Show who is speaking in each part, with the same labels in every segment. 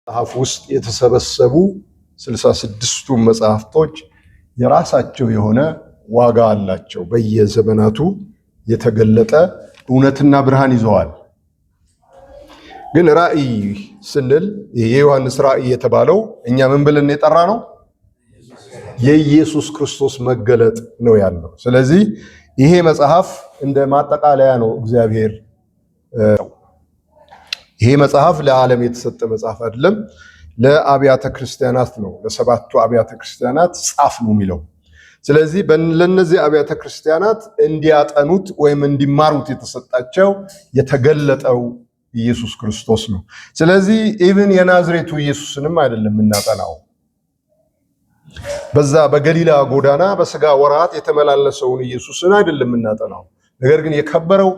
Speaker 1: መጽሐፍ ውስጥ የተሰበሰቡ 66ቱ መጽሐፍቶች የራሳቸው የሆነ ዋጋ አላቸው። በየዘመናቱ የተገለጠ እውነትና ብርሃን ይዘዋል። ግን ራእይ ስንል የዮሐንስ ራእይ የተባለው እኛ ምን ብለን የጠራ ነው? የኢየሱስ ክርስቶስ መገለጥ ነው ያለው። ስለዚህ ይሄ መጽሐፍ እንደ ማጠቃለያ ነው እግዚአብሔር ይሄ መጽሐፍ ለዓለም የተሰጠ መጽሐፍ አይደለም፣ ለአብያተ ክርስቲያናት ነው። ለሰባቱ አብያተ ክርስቲያናት ጻፍ ነው የሚለው። ስለዚህ ለነዚህ አብያተ ክርስቲያናት እንዲያጠኑት ወይም እንዲማሩት የተሰጣቸው የተገለጠው ኢየሱስ ክርስቶስ ነው። ስለዚህ ኢቭን የናዝሬቱ ኢየሱስንም አይደለም እናጠናው። በዛ በገሊላ ጎዳና በስጋ ወራት የተመላለሰውን ኢየሱስን አይደለም እናጠናው። ነገር ግን የከበረው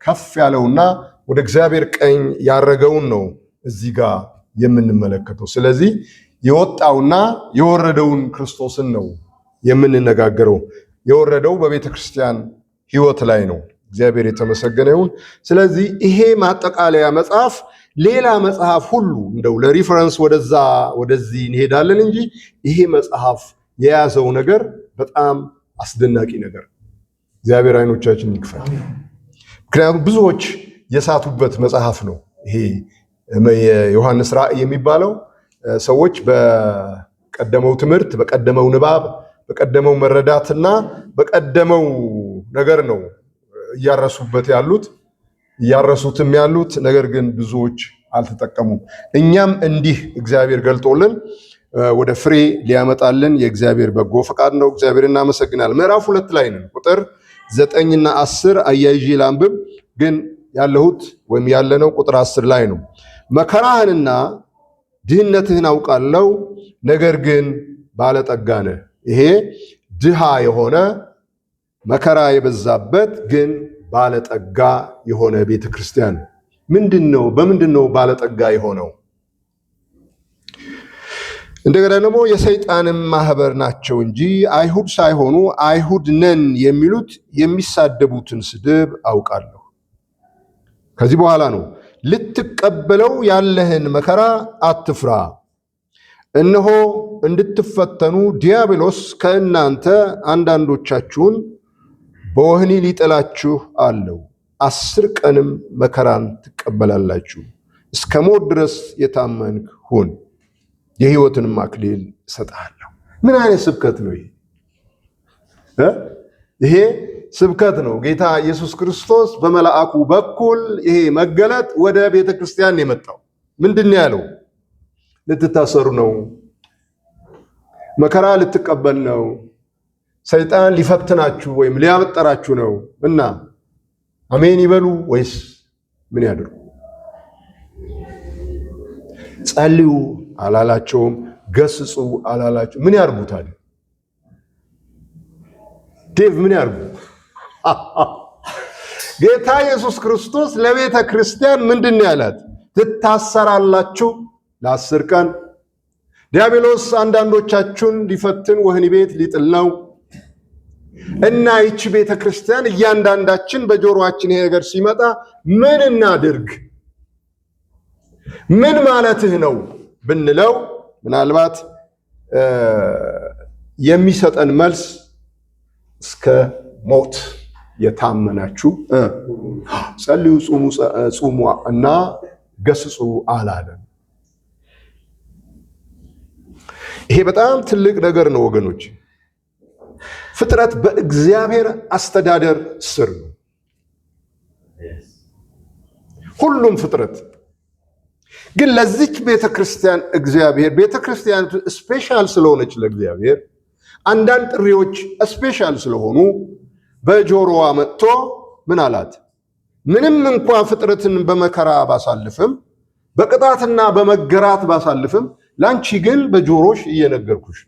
Speaker 1: ከፍ ያለውና ወደ እግዚአብሔር ቀኝ ያረገውን ነው እዚህ ጋር የምንመለከተው። ስለዚህ የወጣውና የወረደውን ክርስቶስን ነው የምንነጋገረው። የወረደው በቤተ ክርስቲያን ሕይወት ላይ ነው። እግዚአብሔር የተመሰገነ ይሁን። ስለዚህ ይሄ ማጠቃለያ መጽሐፍ ሌላ መጽሐፍ ሁሉ እንደው ለሪፈረንስ ወደዚህ እንሄዳለን እንጂ ይሄ መጽሐፍ የያዘው ነገር በጣም አስደናቂ ነገር። እግዚአብሔር አይኖቻችን ይክፈት። ምክንያቱም ብዙዎች የሳቱበት መጽሐፍ ነው ይሄ የዮሐንስ ራእይ የሚባለው። ሰዎች በቀደመው ትምህርት፣ በቀደመው ንባብ፣ በቀደመው መረዳትና በቀደመው ነገር ነው እያረሱትም ያሉት። ነገር ግን ብዙዎች አልተጠቀሙም። እኛም እንዲህ እግዚአብሔር ገልጦልን ወደ ፍሬ ሊያመጣልን የእግዚአብሔር በጎ ፈቃድ ነው። እግዚአብሔር እናመሰግናል። ምዕራፍ 2 ላይ ነን። ቁጥር 9 እና 10 አያይዤ ላንብብ፣ ግን ያለሁት ወይም ያለነው ቁጥር 10 ላይ ነው። መከራህንና ድህነትህን አውቃለሁ፣ ነገር ግን ባለጠጋ ነህ። ይሄ ድሃ የሆነ መከራ የበዛበት ግን ባለጠጋ የሆነ ቤተክርስቲያን ምንድነው? በምንድነው ባለጠጋ የሆነው? እንደገና ደግሞ የሰይጣንም ማህበር ናቸው እንጂ አይሁድ ሳይሆኑ አይሁድ ነን የሚሉት የሚሳደቡትን ስድብ አውቃለሁ። ከዚህ በኋላ ነው ልትቀበለው ያለህን መከራ አትፍራ፣ እነሆ እንድትፈተኑ ዲያብሎስ ከእናንተ አንዳንዶቻችሁን በወህኒ ሊጥላችሁ አለው። 10 ቀንም መከራን ትቀበላላችሁ። እስከ ሞት ድረስ የታመንክ ሁን፣ የሕይወትንም አክሊል እሰጥሃለሁ። ምን አይነት ስብከት ነው ይሄ? ይሄ ስብከት ነው። ጌታ ኢየሱስ ክርስቶስ በመልአኩ በኩል ይሄ መገለጥ ወደ ቤተ ክርስቲያን የመጣው ምንድን ያለው? ልትታሰሩ ነው፣ መከራ ልትቀበል ነው፣ ሰይጣን ሊፈትናችሁ ወይም ሊያበጠራችሁ ነው እና አሜን ይበሉ ወይስ ምን ያድርጉ? ጸልዩ አላላቸውም፣ ገስጹ አላላቸው። ምን ያርጉ ታዲያ? ዴቭ ምን ያርጉ? ጌታ ኢየሱስ ክርስቶስ ለቤተ ክርስቲያን ምንድን ያላት? ትታሰራላችሁ ለ10 ቀን። ዲያብሎስ አንዳንዶቻችሁን ሊፈትን ወህኒ ቤት ሊጥል ነው እና ይቺ ቤተ ክርስቲያን እያንዳንዳችን በጆሮአችን ይሄ ነገር ሲመጣ ምን እናድርግ? ምን ማለትህ ነው ብንለው ምናልባት የሚሰጠን መልስ እስከ ሞት የታመናችሁ ጸልዩ፣ ጹሙ እና ገስጹ አላለም። ይሄ በጣም ትልቅ ነገር ነው ወገኖች። ፍጥረት በእግዚአብሔር አስተዳደር ስር ነው። ሁሉም ፍጥረት ግን ለዚች ቤተክርስቲያን እግዚአብሔር ቤተክርስቲያን ስፔሻል ስለሆነች ለእግዚአብሔር አንዳንድ ጥሪዎች ስፔሻል ስለሆኑ በጆሮዋ መጥቶ ምን አላት? ምንም እንኳ ፍጥረትን በመከራ ባሳልፍም በቅጣትና በመገራት ባሳልፍም ላንቺ ግን በጆሮሽ እየነገርኩሽ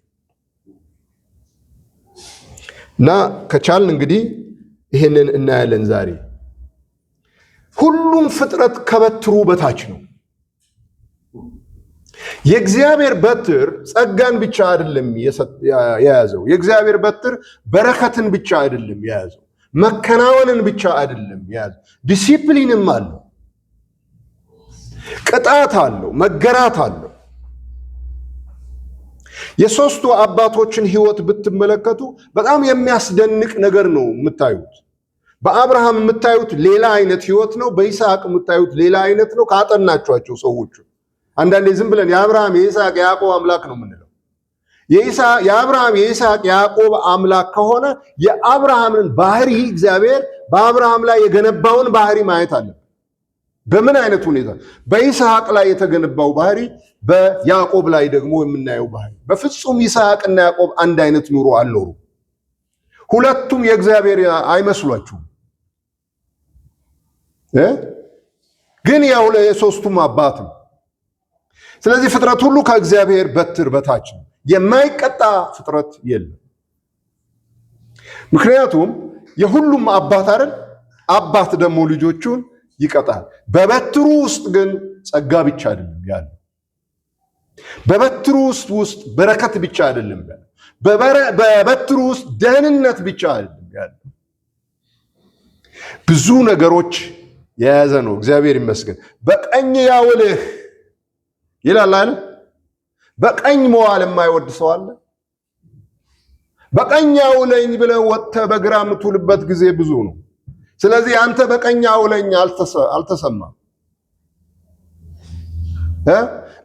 Speaker 1: እና ከቻልን እንግዲህ ይሄንን እናያለን ዛሬ። ሁሉም ፍጥረት ከበትሩ በታች ነው። የእግዚአብሔር በትር ጸጋን ብቻ አይደለም የያዘው። የእግዚአብሔር በትር በረከትን ብቻ አይደለም የያዘው፣ መከናወንን ብቻ አይደለም የያዘው፣ ዲሲፕሊንም አለው፣ ቅጣት አለው፣ መገራት አለው። የሶስቱ አባቶችን ህይወት ብትመለከቱ በጣም የሚያስደንቅ ነገር ነው የምታዩት። በአብርሃም የምታዩት ሌላ አይነት ህይወት ነው። በይስሐቅ የምታዩት ሌላ አይነት ነው። ካጠናቸዋቸው ሰዎቹ አንዳንዴ ዝም ብለን የአብርሃም የይስሐቅ የያዕቆብ አምላክ ነው የምንለው። የአብርሃም የይስሐቅ የያዕቆብ አምላክ ከሆነ የአብርሃምን ባህሪ እግዚአብሔር በአብርሃም ላይ የገነባውን ባህሪ ማየት አለ። በምን አይነት ሁኔታ በይስሐቅ ላይ የተገነባው ባህሪ በያዕቆብ ላይ ደግሞ የምናየው ባህሪ። በፍጹም ይስሐቅና ያዕቆብ አንድ አይነት ኑሮ አልኖሩ። ሁለቱም የእግዚአብሔር አይመስሏችሁም? ግን ያው የሶስቱም አባት ነው። ስለዚህ ፍጥረት ሁሉ ከእግዚአብሔር በትር በታች ነው። የማይቀጣ ፍጥረት የለም። ምክንያቱም የሁሉም አባት አይደል? አባት ደግሞ ልጆቹን ይቀጣል። በበትሩ ውስጥ ግን ጸጋ ብቻ አይደለም ያለው። በበትሩ ውስጥ በረከት ብቻ አይደለም ያለው። በበትሩ ውስጥ ደህንነት ብቻ አይደለም ያለው። ብዙ ነገሮች የያዘ ነው። እግዚአብሔር ይመስገን። በቀኝ ያውልህ ይላል አይደል? በቀኝ መዋል የማይወድ ሰው አለ? በቀኝ አውለኝ ብለህ ወጥተህ በግራ የምትውልበት ጊዜ ብዙ ነው። ስለዚህ አንተ በቀኝ አውለኝ አልተሰማም።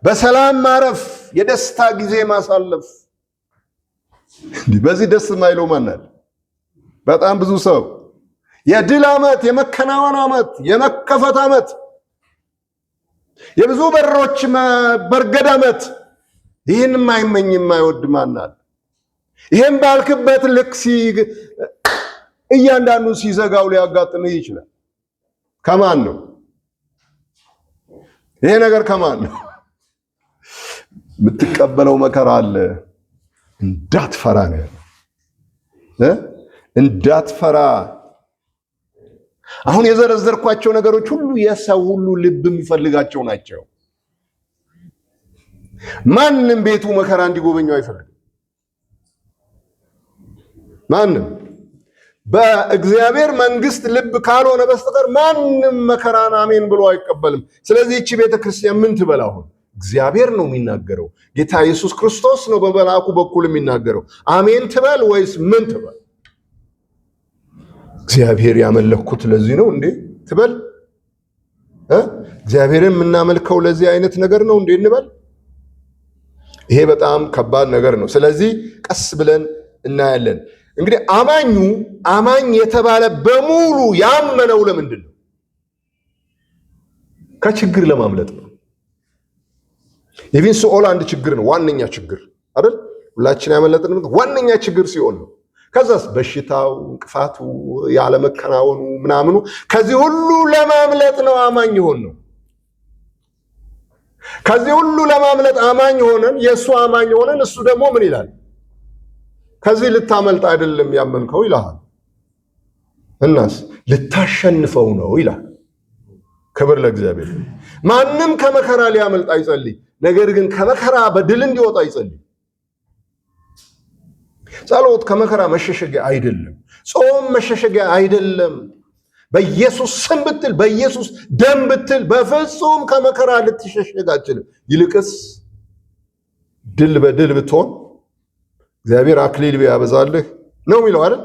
Speaker 1: በሰላም ማረፍ፣ የደስታ ጊዜ ማሳለፍ፣ በዚህ ደስ የማይለው ማን አለ? በጣም ብዙ ሰው። የድል ዓመት፣ የመከናወን ዓመት፣ የመከፈት ዓመት፣ የብዙ በሮች በርገድ ዓመት፣ ይህን የማይመኝ የማይወድ ማን አለ? ይህን ባልክበት ልክ እያንዳንዱ ሲዘጋው ሊያጋጥምህ ይችላል። ከማን ነው ይሄ ነገር? ከማን ነው? የምትቀበለው መከራ አለ። እንዳትፈራ ነው እንዳትፈራ። አሁን የዘረዘርኳቸው ነገሮች ሁሉ የሰው ሁሉ ልብ የሚፈልጋቸው ናቸው። ማንም ቤቱ መከራ እንዲጎበኘው አይፈልግም። ማንም በእግዚአብሔር መንግስት ልብ ካልሆነ በስተቀር ማንም መከራን አሜን ብሎ አይቀበልም። ስለዚህ እቺ ቤተክርስቲያን ምን ትበል? አሁን እግዚአብሔር ነው የሚናገረው። ጌታ ኢየሱስ ክርስቶስ ነው በመልአኩ በኩል የሚናገረው። አሜን ትበል ወይስ ምን ትበል? እግዚአብሔር ያመለኩት ለዚህ ነው እንዴ ትበል? እግዚአብሔርን የምናመልከው ለዚህ አይነት ነገር ነው እንዴ እንበል? ይሄ በጣም ከባድ ነገር ነው። ስለዚህ ቀስ ብለን እናያለን። እንግዲህ አማኝ የተባለ በሙሉ ያመነው ለምንድን ነው? ከችግር ለማምለጥ ነው። ኢቭን ሲኦል አንድ ችግር ነው፣ ዋነኛ ችግር አይደል? ሁላችን ያመለጥንበት ዋነኛ ችግር ሲኦል ነው። ከዛስ በሽታው፣ እንቅፋቱ፣ ያለመከናወኑ ምናምኑ፣ ከዚህ ሁሉ ለማምለጥ ነው አማኝ የሆን ነው። ከዚህ ሁሉ ለማምለጥ አማኝ ሆነን የእሱ አማኝ ሆነን እሱ ደግሞ ምን ይላል? ከዚህ ልታመልጥ አይደለም ያመንከው ይልሃል። እናስ ልታሸንፈው ነው ይላል። ክብር ለእግዚአብሔር። ማንም ከመከራ ሊያመልጥ አይጸልይ፣ ነገር ግን ከመከራ በድል እንዲወጣ ይጸልይ። ጸሎት ከመከራ መሸሸጊያ አይደለም። ጾም መሸሸጊያ አይደለም። በኢየሱስ ስም ብትል፣ በኢየሱስ ደም ብትል በፍጹም ከመከራ ልትሸሸግ አትችልም። ይልቅስ ድል በድል ብትሆን እግዚአብሔር አክሊል ቢያበዛልህ ነው የሚለው አይደል?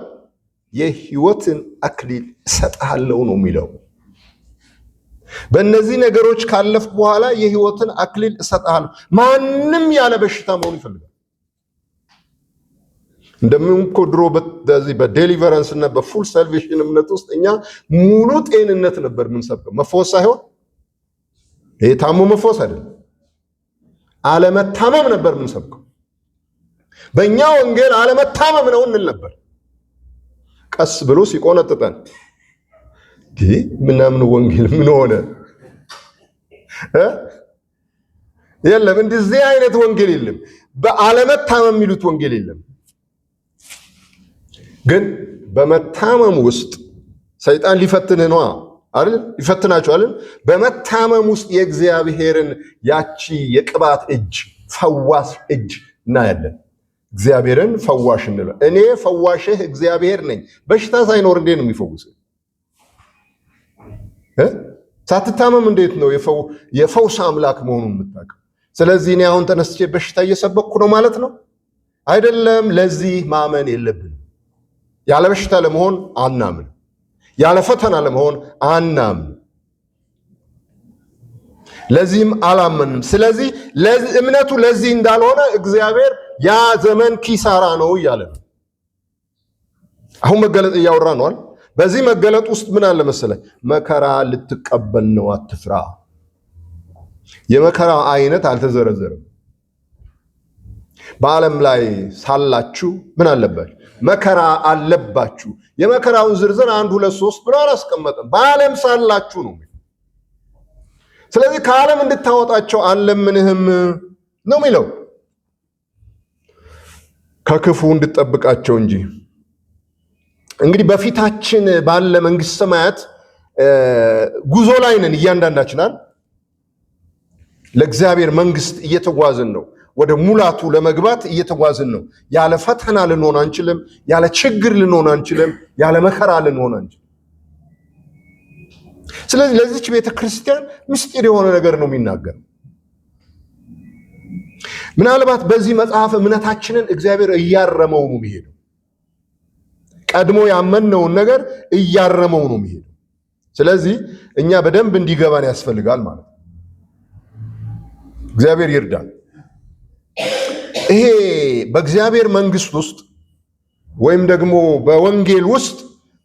Speaker 1: የህይወትን አክሊል እሰጥሃለሁ ነው የሚለው። በእነዚህ ነገሮች ካለፍክ በኋላ የህይወትን አክሊል እሰጥሃለሁ። ማንም ያለ በሽታ መሆን ይፈልጋል። እንደምን እኮ ድሮ በዚህ በዴሊቨረንስ እና በፉል ሳልቬሽን እምነት ውስጥ እኛ ሙሉ ጤንነት ነበር የምንሰብከው። መፈወስ ሳይሆን ይሄ ታሞ መፈወስ አይደለም፣ አለመታመም ነበር የምንሰብከው። በእኛ ወንጌል አለመታመም ነው እንል ነበር። ቀስ ብሎ ሲቆነጥጠን ምናምን ወንጌል ምን ሆነ? የለም እንደዚህ አይነት ወንጌል የለም። በአለመታመም የሚሉት ወንጌል የለም። ግን በመታመም ውስጥ ሰይጣን ሊፈትንህ ነው አይደል? ይፈትናችሁ አይደል? በመታመም ውስጥ የእግዚአብሔርን ያቺ የቅባት እጅ፣ ፈዋሽ እጅ እናያለን። እግዚአብሔርን ፈዋሽ እንለው። እኔ ፈዋሽህ እግዚአብሔር ነኝ። በሽታ ሳይኖር እንዴት ነው የሚፈውስህ? ሳትታመም እንዴት ነው የፈውስ አምላክ መሆኑን የምታውቀው? ስለዚህ እኔ አሁን ተነስቼ በሽታ እየሰበኩ ነው ማለት ነው? አይደለም። ለዚህ ማመን የለብንም። ያለ በሽታ ለመሆን አናምን፣ ያለ ፈተና ለመሆን አናምን። ለዚህም አላመንም። ስለዚህ እምነቱ ለዚህ እንዳልሆነ እግዚአብሔር ያ ዘመን ኪሳራ ነው እያለ ነው። አሁን መገለጥ እያወራ ነዋል። በዚህ መገለጥ ውስጥ ምን አለ መሰለ? መከራ ልትቀበል ነው፣ አትፍራ። የመከራ አይነት አልተዘረዘረም። በዓለም ላይ ሳላችሁ ምን አለባችሁ? መከራ አለባችሁ። የመከራውን ዝርዝር 1 2 3 ብሎ አላስቀመጠም። በዓለም ሳላችሁ ነው። ስለዚህ ከዓለም እንድታወጣቸው አልለምንህም ነው የሚለው፣ ከክፉ እንድጠብቃቸው እንጂ። እንግዲህ በፊታችን ባለ መንግስት ሰማያት ጉዞ ላይ ነን። እያንዳንዳችናል ለእግዚአብሔር መንግስት እየተጓዝን ነው። ወደ ሙላቱ ለመግባት እየተጓዝን ነው። ያለ ፈተና ልንሆን አንችልም። ያለ ችግር ልንሆን አንችልም። ያለ መከራ ልንሆን አንችልም። ስለዚህ ለዚች ቤተክርስቲያን ምስጢር የሆነ ነገር ነው የሚናገረው። ምናልባት በዚህ መጽሐፍ እምነታችንን እግዚአብሔር እያረመው ነው የሚሄደው። ቀድሞ ያመንነውን ነገር እያረመው ነው የሚሄደው። ስለዚህ እኛ በደንብ እንዲገባን ያስፈልጋል ማለት ነው። እግዚአብሔር ይርዳል። ይሄ በእግዚአብሔር መንግስት ውስጥ ወይም ደግሞ በወንጌል ውስጥ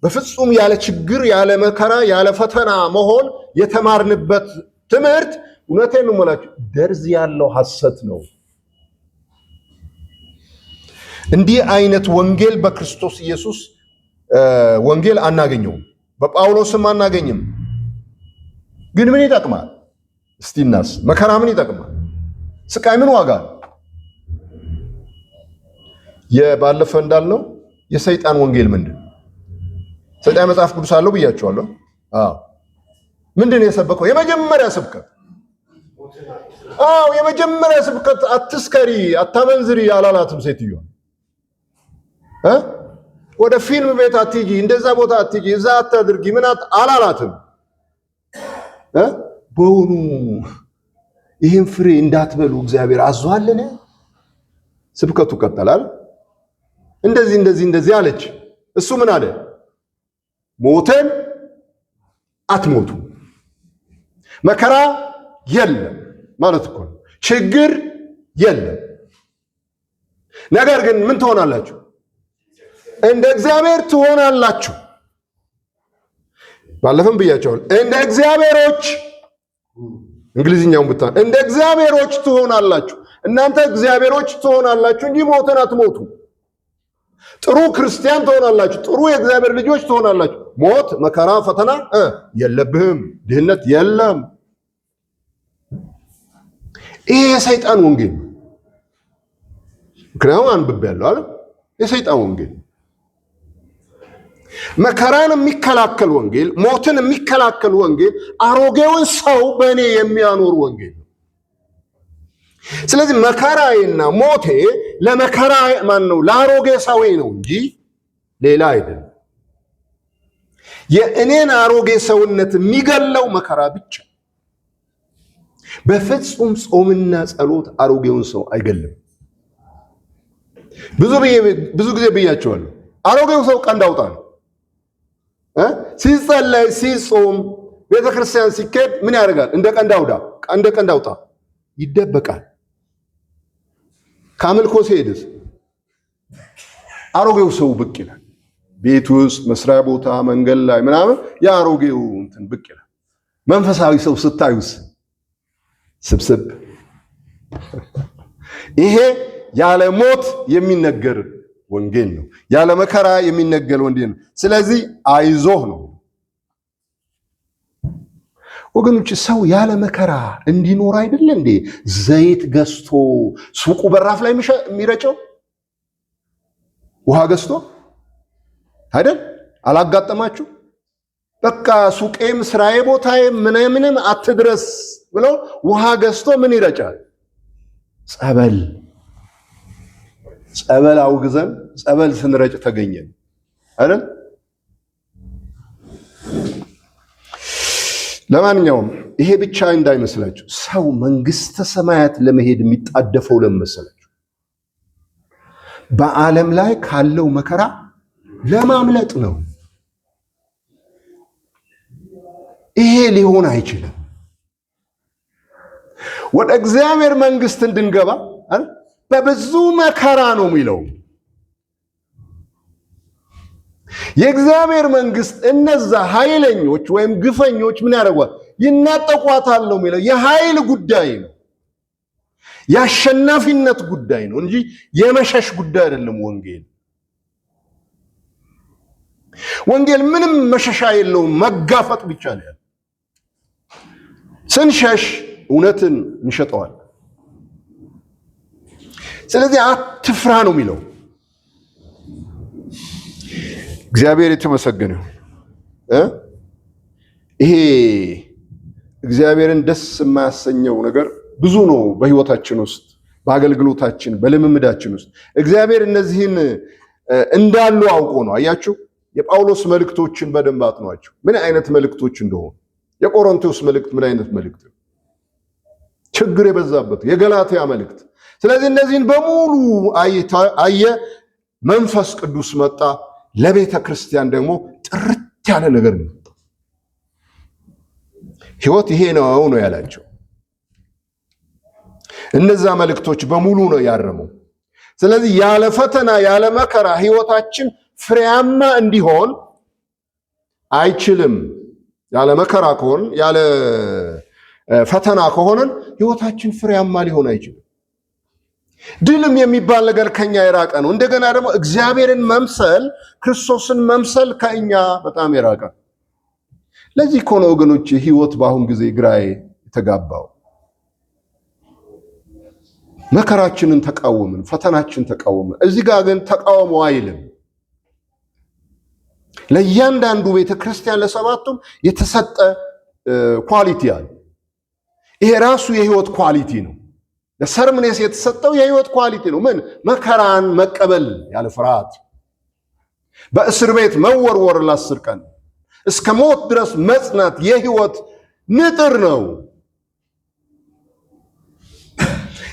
Speaker 1: በፍጹም ያለ ችግር፣ ያለ መከራ፣ ያለ ፈተና መሆን የተማርንበት ትምህርት እውነቴን ነው የምላችሁ ደርዝ ያለው ሐሰት ነው። እንዲህ አይነት ወንጌል በክርስቶስ ኢየሱስ ወንጌል አናገኘውም፣ በጳውሎስም አናገኝም። ግን ምን ይጠቅማል? እስቲ እናስብ። መከራ ምን ይጠቅማል? ስቃይ ምን ዋጋ ነው? የባለፈ እንዳልነው የሰይጣን ወንጌል ምንድን? ሰይጣን መጽሐፍ ቅዱስ አለው ብያቸዋለሁ። ምንድን ነው የሰበከው? የመጀመሪያ ስብከት የመጀመሪያ ስብከት አትስከሪ፣ አታመንዝሪ አላላትም ሴትዮ። ወደ ፊልም ቤት አትሂጂ፣ እንደዛ ቦታ አትሂጂ፣ እዛ አታድርጊ ምን አላላትም። በውኑ ይህን ፍሬ እንዳትበሉ እግዚአብሔር አዟልን? ስብከቱ ቀጠላል። እንደዚህ አለች። እሱ ምን አለ? ሞተን አትሞቱ፣ መከራ የለም ማለት እኮ ነው። ችግር የለም። ነገር ግን ምን ትሆናላችሁ? እንደ እግዚአብሔር ትሆናላችሁ። ባለፈም ብያቸዋል። እንደ እግዚአብሔሮች፣ እንግሊዝኛውን ብታ እንደ እግዚአብሔሮች ትሆናላችሁ። እናንተ እግዚአብሔሮች ትሆናላችሁ እንጂ ሞተን አትሞቱ። ጥሩ ክርስቲያን ትሆናላችሁ። ጥሩ የእግዚአብሔር ልጆች ትሆናላችሁ። ሞት፣ መከራ፣ ፈተና የለብህም። ድህነት የለም። ይሄ የሰይጣን ወንጌል ምክንያቱም አንብቤያለሁ አይደል? የሰይጣን ወንጌል መከራን የሚከላከል ወንጌል፣ ሞትን የሚከላከል ወንጌል፣ አሮጌውን ሰው በእኔ የሚያኖር ወንጌል ነው። ስለዚህ መከራዬና ሞቴ ለመከራ ለአሮጌ ሰው ነው እንጂ ሌላ አይደለም። የእኔን አሮጌ ሰውነት የሚገለው መከራ ብቻ። በፍጹም ጾምና ጸሎት አሮጌውን ሰው አይገልም። ብዙ ጊዜ ብያቸዋለሁ። አሮጌው ሰው ቀንድ አውጣ ነው። ሲጸለይ ሲጾም ቤተክርስቲያን ሲኬድ ምን ያደርጋል? እንደ ቀንድ አውጣ ይደበቃል። ከአምልኮ ሲሄድስ አሮጌው ሰው ብቅ ይላል። ቤት ውስጥ፣ መስሪያ ቦታ፣ መንገድ ላይ ምናምን የአሮጌው እንትን ብቅ ይላል። መንፈሳዊ ሰው ስታዩስ ስብስብ። ይሄ ያለ ሞት የሚነገር ወንጌል ነው። ያለ መከራ የሚነገር ወንጌል ነው። ስለዚህ አይዞህ ነው ወገኖች። ሰው ያለ መከራ እንዲኖር አይደለ እንዴ ዘይት ገዝቶ ሱቁ በራፍ ላይ የሚረጨው? ውሃ ገዝቶ አይደል? አላጋጠማችሁ? በቃ ሱቄም ስራዬ ቦታዬም ምንም አትድረስ ብሎ ውሃ ገዝቶ ምን ይረጫል? ጸበል አውግዘን ጸበል ስንረጭ ተገኘን አይደል? ለማንኛውም ይሄ ብቻ እንዳይመስላችሁ። ሰው መንግስተ ሰማያት ለመሄድ የሚጣደፈው ለመሰላችሁ በዓለም ላይ ካለው መከራ ለማምለጥ ነው። ይሄ ሊሆን አይችልም። ወደ እግዚአብሔር መንግስት እንድንገባ በብዙ መከራ ነው የሚለው። የእግዚአብሔር መንግስት እነዛ ኃይለኞች ወይም ግፈኞች ምን ያደርጓል? ይናጠቋታል ነው የሚለው። የኃይል ጉዳይ ነው፣ የአሸናፊነት ጉዳይ ነው እንጂ የመሸሽ ጉዳይ አይደለም። ወንጌል ምንም መሸሻ የለውም፣ መጋፈጥ ብቻ ነው ያለው። ስንሸሽ እውነትን እንሸጠዋል። ስለዚህ አትፍራ ነው የሚለው። እግዚአብሔር የተመሰገነ ይሁን። ይሄ እግዚአብሔርን ደስ የማያሰኘው ነገር ብዙ ነው በህይወታችን ውስጥ፣ በአገልግሎታችን፣ በልምምዳችን ውስጥ እግዚአብሔር እነዚህን እንዳሉ አውቆ ነው። አያችሁ፣ የጳውሎስ መልእክቶችን በደንብ አጥኗቸው ምን አይነት መልእክቶች እንደሆኑ። የቆሮንቶስ መልእክት ምን አይነት መልእክት ነው? ችግር የበዛበት የገላትያ መልእክት። ስለዚህ እነዚህን በሙሉ አየ፣ መንፈስ ቅዱስ መጣ፣ ለቤተ ክርስቲያን ደግሞ ጥርት ያለ ነገር ነው። ህይወት ይሄ ነው ያላቸው። እነዛ መልእክቶች በሙሉ ነው ያረመው። ስለዚህ ያለ ፈተና ያለ መከራ ህይወታችን ፍሬያማ እንዲሆን አይችልም። ያለ መከራ ከሆነ ያለ ፈተና ከሆነን ህይወታችን ፍሬያማ ሊሆን አይችልም። ድልም የሚባል ነገር ከኛ የራቀ ነው። እንደገና ደግሞ እግዚአብሔርን መምሰል፣ ክርስቶስን መምሰል ከኛ በጣም የራቀ። ለዚህ እኮ ነው ወገኖች ህይወት በአሁን ጊዜ ግራ የተጋባው። መከራችንን ተቃወምን፣ ፈተናችን ተቃወምን። እዚህ ጋር ግን ተቃውሞ አይልም። ለእያንዳንዱ ቤተክርስቲያን ለሰባቱም የተሰጠ ኳሊቲ አለ። ይሄ ራሱ የህይወት ኳሊቲ ነው። ለሰርምኔስ የተሰጠው የህይወት ኳሊቲ ነው። ምን? መከራን መቀበል ያለ ፍርሃት፣ በእስር ቤት መወርወር ለ10 ቀን እስከ ሞት ድረስ መጽናት የህይወት ንጥር ነው።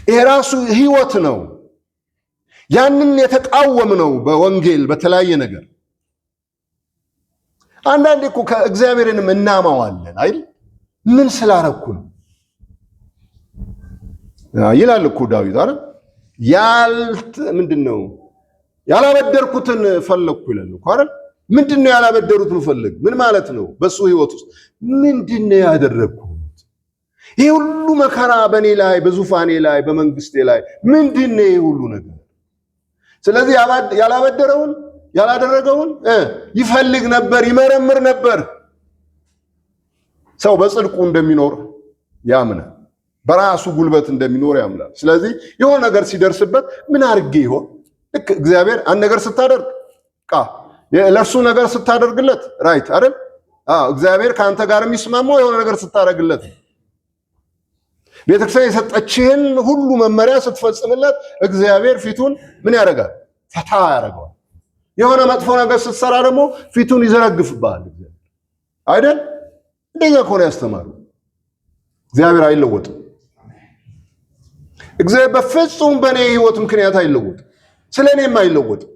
Speaker 1: ይሄ ራሱ ህይወት ነው። ያንን የተቃወም ነው በወንጌል በተለያየ ነገር። አንዳንዴ እኮ ከእግዚአብሔርንም እናማዋለን አይደል? ምን ስላረኩ ነው ይላል እኮ ዳዊት አይደል? ምንድነው ያላበደርኩትን ፈለግኩ ይላል እኮ አይደል? ምንድነው ያላበደሩትን ፈለግ? ምን ማለት ነው? በሱ ህይወት ውስጥ ምንድነው ያደረኩት? ይሄ ሁሉ መከራ በኔ ላይ፣ በዙፋኔ ላይ፣ በመንግስቴ ላይ ምንድነው ይሄ ሁሉ ነገር? ስለዚህ ያላበደረውን ያላደረገውን ይፈልግ ነበር፣ ይመረምር ነበር። ሰው በጽድቁ እንደሚኖር ያምናል፣ በራሱ ጉልበት እንደሚኖር ያምናል። ስለዚህ የሆነ ነገር ሲደርስበት ምን አድርጌ ይሆን? ልክ እግዚአብሔር አንድ ነገር ስታደርግ ለእርሱ ነገር ስታደርግለት ራይት አይደል? እግዚአብሔር ከአንተ ጋር የሚስማማው የሆነ ነገር ስታደርግለት፣ ቤተክርስቲያን የሰጠችህን ሁሉ መመሪያ ስትፈጽምለት እግዚአብሔር ፊቱን ምን ያደርጋል? ፈታ ያደርገዋል። የሆነ መጥፎ ነገር ስትሰራ ደግሞ ፊቱን ይዘረግፍብሃል አይደል? እንደዛ ከሆነ ያስተማሩ እግዚአብሔር አይለወጥም። እግዚአብሔር በፍጹም በእኔ ህይወት ምክንያት አይለወጥም። ስለኔም አይለወጥም።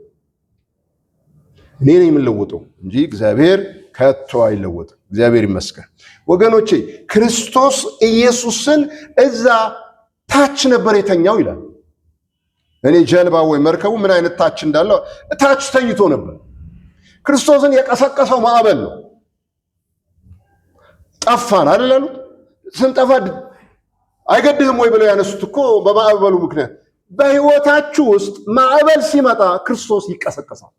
Speaker 1: እኔ ነኝ የምለወጠው እንጂ እግዚአብሔር ከቶ አይለወጥም። እግዚአብሔር ይመስገን። ወገኖቼ ክርስቶስ ኢየሱስን እዛ ታች ነበር የተኛው ይላል። እኔ ጀልባ ወይ መርከቡ ምን አይነት ታች እንዳለው ታች ተኝቶ ነበር። ክርስቶስን የቀሰቀሰው ማዕበል ነው። ጠፋን አይደል አሉት። ስንጠፋ አይገድህም ወይ ብለው ያነሱት እኮ በማዕበሉ ምክንያት። በህይወታችሁ ውስጥ ማዕበል ሲመጣ ክርስቶስ ይቀሰቀሳል፣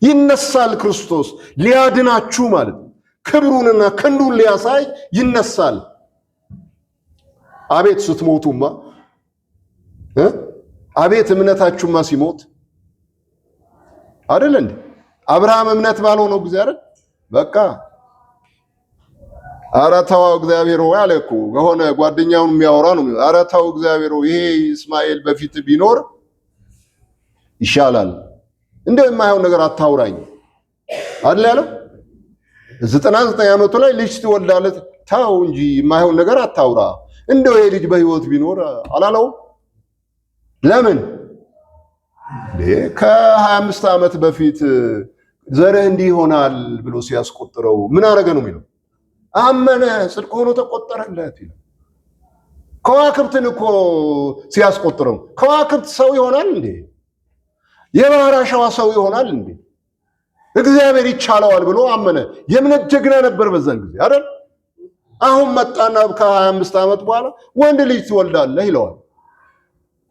Speaker 1: ይነሳል። ክርስቶስ ሊያድናችሁ ማለት ነው። ክብሩንና ክንዱን ሊያሳይ ይነሳል። አቤት ስትሞቱማ፣ አቤት እምነታችሁማ ሲሞት አይደል እንዴ? አብርሃም እምነት ባልሆነው ጊዜ አይደል በቃ ኧረ ተው እግዚአብሔር ሆይ አለ እኮ። የሆነ ጓደኛውን የሚያወራ ነው። ኧረ ተው እግዚአብሔር ሆይ ይሄ እስማኤል በፊት ቢኖር ይሻላል፣ እንደው የማይሆን ነገር አታውራኝ አይደል ያለው። 99 ዓመቱ ላይ ልጅ ትወልዳለህ፣ ተው እንጂ የማይሆን ነገር አታውራ፣ እንደው ይሄ ልጅ በህይወት ቢኖር አላለው። ለምን? ከ25 ዓመት በፊት ዘርህ እንዲህ ይሆናል ብሎ ሲያስቆጥረው ምን አረገ ነው የሚለው? አመነ፣ ጽድቅ ሆኖ ተቆጠረለት ይላል። ከዋክብትን እኮ ሲያስቆጥረው ከዋክብት ሰው ይሆናል እንዴ? የባህር አሸዋ ሰው ይሆናል እንዴ? እግዚአብሔር ይቻለዋል ብሎ አመነ። የእምነት ጀግና ነበር በዛን ጊዜ አይደል? አሁን መጣና ከ25 ዓመት በኋላ ወንድ ልጅ ትወልዳለህ ይለዋል።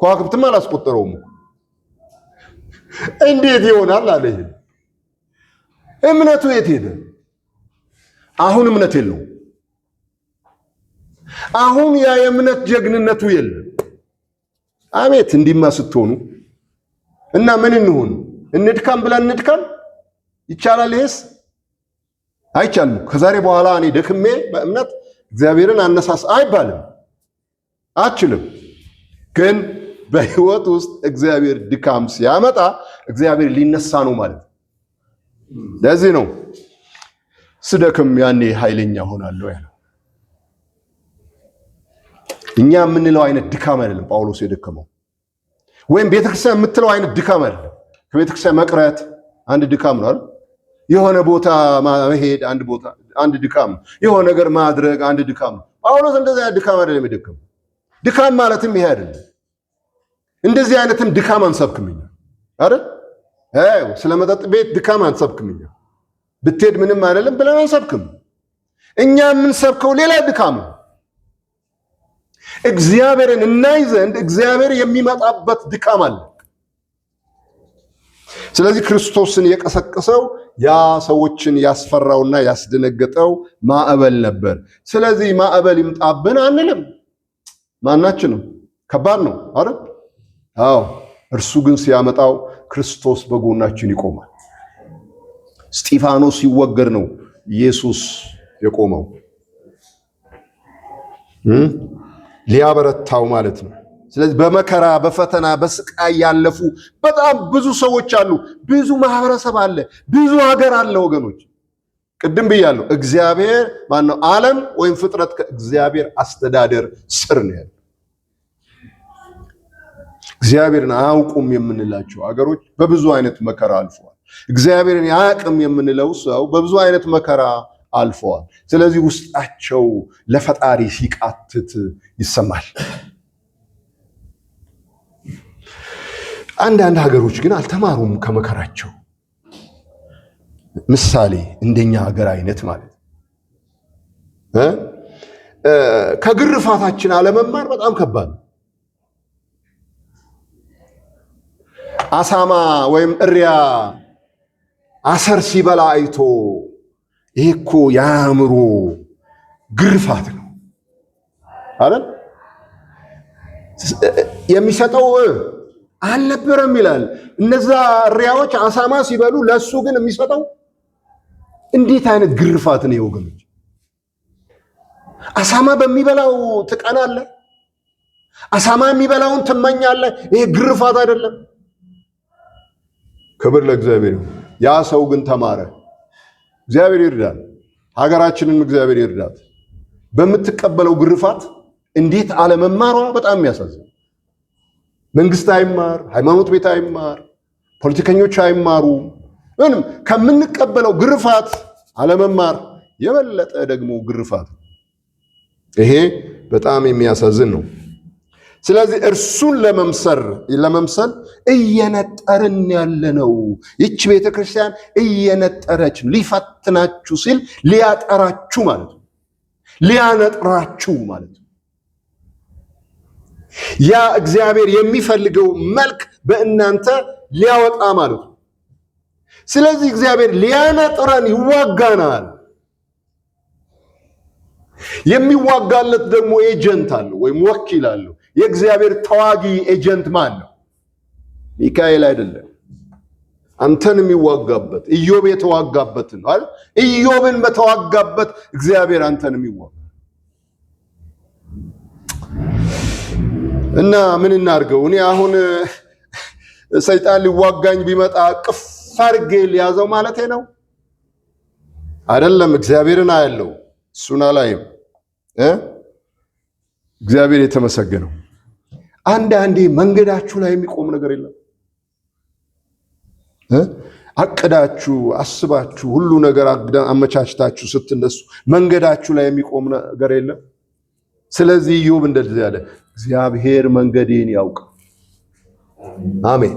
Speaker 1: ከዋክብትም አላስቆጠረውም። እንዴት ይሆናል አለ። እምነቱ የት ሄደ? አሁን እምነት የለውም። አሁን ያ የእምነት ጀግንነቱ የለም። አቤት እንዲማ ስትሆኑ እና ምን እንሁን? እንድካም ብለን እንድካም ይቻላል? ይሄስ አይቻልም። ከዛሬ በኋላ እኔ ደክሜ በእምነት እግዚአብሔርን አነሳስ አይባልም፣ አችልም። ግን በህይወት ውስጥ እግዚአብሔር ድካም ሲያመጣ እግዚአብሔር ሊነሳ ነው ማለት። ለዚህ ነው ስደክም ያኔ ኃይለኛ ሆናለሁ ያለው። እኛ የምንለው አይነት ድካም አይደለም ጳውሎስ የደከመው፣ ወይም ቤተክርስቲያን የምትለው አይነት ድካም አይደለም። ከቤተክርስቲያን መቅረት አንድ ድካም ነው አይደል? የሆነ ቦታ መሄድ አንድ ድካም፣ የሆነ ነገር ማድረግ አንድ ድካም ነው። ጳውሎስ እንደዚህ አይነት ድካም አይደለም የደከመው። ድካም ማለትም ይሄ አይደለም። እንደዚህ አይነትም ድካም አንሰብክምኛ አይደል? ስለ መጠጥ ቤት ድካም አንሰብክምኛ። ብትሄድ ምንም አይደለም ብለን አንሰብክም። እኛ የምንሰብከው ሌላ ድካም ነው። እግዚአብሔርን እናይ ዘንድ እግዚአብሔር የሚመጣበት ድካም አለ። ስለዚህ ክርስቶስን የቀሰቀሰው ያ ሰዎችን ያስፈራውና ያስደነገጠው ማዕበል ነበር። ስለዚህ ማዕበል ይምጣብን አንልም ማናችንም። ከባድ ነው አይደል? አዎ። እርሱ ግን ሲያመጣው ክርስቶስ በጎናችን ይቆማል። እስጢፋኖስ ሲወገድ ነው ኢየሱስ የቆመው ሊያበረታው ማለት ነው። ስለዚህ በመከራ በፈተና በስቃይ ያለፉ በጣም ብዙ ሰዎች አሉ። ብዙ ማህበረሰብ አለ፣ ብዙ ሀገር አለ። ወገኖች ቅድም ብያለሁ፣ እግዚአብሔር ማነው? ዓለም ወይም ፍጥረት ከእግዚአብሔር አስተዳደር ስር ነው ያለው። እግዚአብሔርን አያውቁም የምንላቸው ሀገሮች በብዙ አይነት መከራ አልፈዋል። እግዚአብሔርን አያውቅም የምንለው ሰው በብዙ አይነት መከራ አልፈዋል። ስለዚህ ውስጣቸው ለፈጣሪ ሲቃትት ይሰማል። አንዳንድ ሀገሮች ግን አልተማሩም ከመከራቸው። ምሳሌ እንደኛ ሀገር አይነት ማለት ከግርፋታችን አለመማር በጣም ከባድ ነው። አሳማ ወይም እሪያ አሰር ሲበላ አይቶ ይሄ እኮ የአእምሮ ግርፋት ነው አይደል? የሚሰጠው አልነበረም ይላል። እነዛ እሪያዎች አሳማ ሲበሉ ለሱ ግን የሚሰጠው እንዴት አይነት ግርፋት ነው ወገኖች! አሳማ በሚበላው ትቀናለህ? አሳማ የሚበላውን ትመኛለህ? ይሄ ግርፋት አይደለም? ክብር ለእግዚአብሔር። ያ ሰው ግን ተማረ። እግዚአብሔር ይርዳል። ሀገራችንን እግዚአብሔር ይርዳት። በምትቀበለው ግርፋት እንዴት አለመማሯ በጣም የሚያሳዝን። መንግስት አይማር፣ ሃይማኖት ቤት አይማር፣ ፖለቲከኞች አይማሩ። ምንም ከምንቀበለው ግርፋት አለመማር የበለጠ ደግሞ ግርፋት። ይሄ በጣም የሚያሳዝን ነው። ስለዚህ እርሱን ለመምሰል እየነጠርን ያለነው። ይህች ቤተክርስቲያን እየነጠረች ሊፈትናችሁ ሲል ሊያጠራችሁ ማለት ነው። ሊያነጥራችሁ ማለት ነው። ያ እግዚአብሔር የሚፈልገው መልክ በእናንተ ሊያወጣ ማለት ነው። ስለዚህ እግዚአብሔር ሊያነጥረን ይዋጋናል። የሚዋጋለት ደግሞ ኤጀንት አለው ወይም ወኪል አለው። የእግዚአብሔር ተዋጊ ኤጀንት ማን ነው? ሚካኤል አይደለም። አንተን የሚዋጋበት ኢዮብ የተዋጋበትን አይደል? ኢዮብን በተዋጋበት እግዚአብሔር አንተን የሚዋጋ እና ምን እናርገው? እኔ አሁን ሰይጣን ሊዋጋኝ ቢመጣ ቅፍ አድርጌ ሊያዘው ማለቴ ነው አይደለም። እግዚአብሔርን አያለው፣ እሱን አላይም። እግዚአብሔር የተመሰገነው። አንዳንዴ መንገዳችሁ ላይ የሚቆም ነገር የለም። አቅዳችሁ አስባችሁ ሁሉ ነገር አመቻችታችሁ ስትነሱ መንገዳችሁ ላይ የሚቆም ነገር የለም። ስለዚህ ኢዮብ እንደዚህ ያለ እግዚአብሔር መንገዴን ያውቃል። አሜን።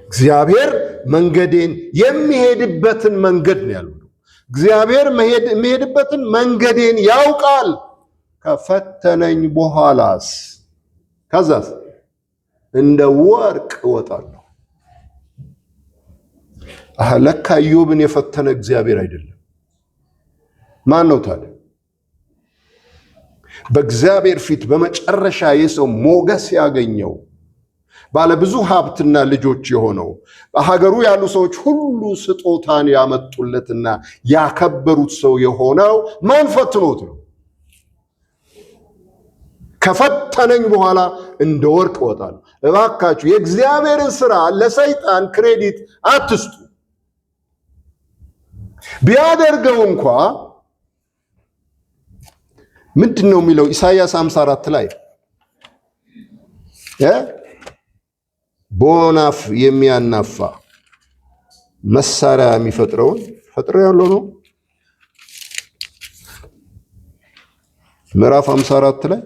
Speaker 1: እግዚአብሔር መንገዴን የሚሄድበትን መንገድ ነው ያለው። እግዚአብሔር የሚሄድበትን መንገዴን ያውቃል። ከፈተነኝ በኋላስ ከዛስ እንደ ወርቅ እወጣለሁ። ለካ ኢዮብን የፈተነ እግዚአብሔር አይደለም። ማን ነው ታዲያ? በእግዚአብሔር ፊት በመጨረሻ የሰው ሞገስ ያገኘው ባለ ብዙ ሀብትና ልጆች የሆነው በሀገሩ ያሉ ሰዎች ሁሉ ስጦታን ያመጡለትና ያከበሩት ሰው የሆነው ማን ፈትኖት ነው? ከፈተነኝ በኋላ እንደ ወርቅ እወጣለሁ። እባካችሁ የእግዚአብሔርን ሥራ ለሰይጣን ክሬዲት አትስጡ። ቢያደርገው እንኳ ምንድን ነው የሚለው? ኢሳይያስ 54 ላይ በወናፍ የሚያናፋ መሳሪያ የሚፈጥረውን ፈጥሬአለሁ ነው። ምዕራፍ 54 ላይ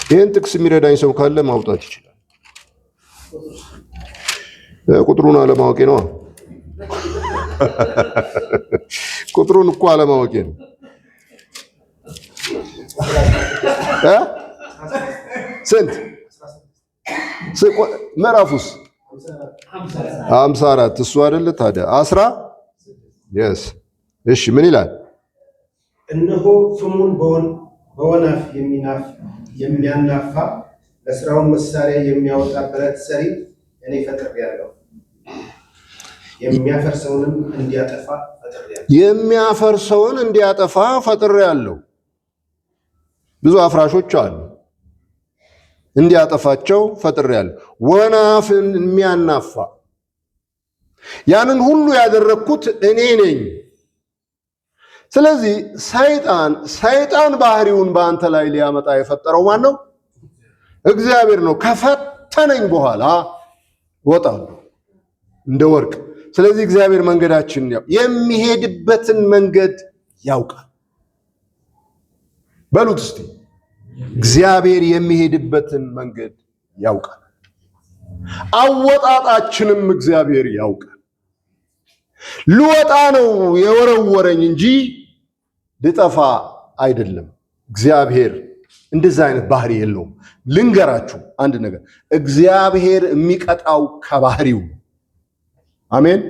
Speaker 1: ይህን ጥቅስ የሚረዳኝ ሰው ካለ ማውጣት ይችላል። ቁጥሩን አለማወቄ ነው። ቁጥሩን እኮ አለማወቄ ነው። ስንት ምዕራፉስ? 54 እሱ አይደለ ታዲያ 10 yes እሺ ምን ይላል?
Speaker 2: እነሆ ፍሙን በወናፍ የሚያናፋ ለስራውን መሳሪያ የሚያወጣ ብረት ሰሪ እኔ ፈጥሬአለሁ፣ የሚያፈርሰውን እንዲያጠፋ ፈጥሬአለሁ። ብዙ አፍራሾች አሉ፣ እንዲያጠፋቸው ፈጥሬአለሁ። ወናፍን የሚያናፋ ያንን ሁሉ ያደረግኩት እኔ ነኝ። ስለዚህ ሰይጣን ባህሪውን በአንተ ላይ ሊያመጣ የፈጠረው ማን ነው? እግዚአብሔር ነው። ከፈተነኝ በኋላ ወጣለሁ እንደ ወርቅ። ስለዚህ እግዚአብሔር መንገዳችንን የሚሄድበትን መንገድ ያውቃል። በሉት እስቲ እግዚአብሔር የሚሄድበትን መንገድ ያውቃል። አወጣጣችንም እግዚአብሔር ያውቃል። ልወጣ ነው የወረወረኝ እንጂ ልጠፋ አይደለም። እግዚአብሔር እንደዛ አይነት ባህሪ የለውም። ልንገራችሁ አንድ ነገር፣ እግዚአብሔር የሚቀጣው ከባህሪው። አሜን።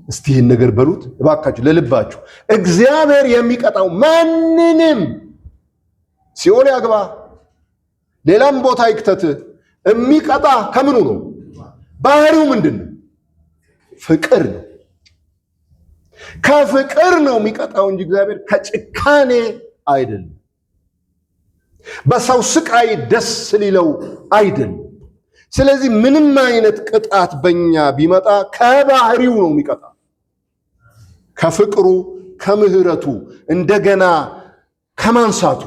Speaker 2: እስቲ ይህን ነገር በሉት እባካችሁ ለልባችሁ። እግዚአብሔር የሚቀጣው ማንንም ሲኦል ያግባ ሌላም ቦታ ይክተት የሚቀጣ ከምኑ ነው? ባህሪው ምንድን ነው? ፍቅር ነው። ከፍቅር ነው የሚቀጣው እንጂ እግዚአብሔር ከጭካኔ አይደለም። በሰው ስቃይ ደስ ሊለው አይደለም። ስለዚህ ምንም አይነት ቅጣት በእኛ ቢመጣ ከባህሪው ነው የሚቀጣ፣ ከፍቅሩ ከምህረቱ እንደገና ከማንሳቱ።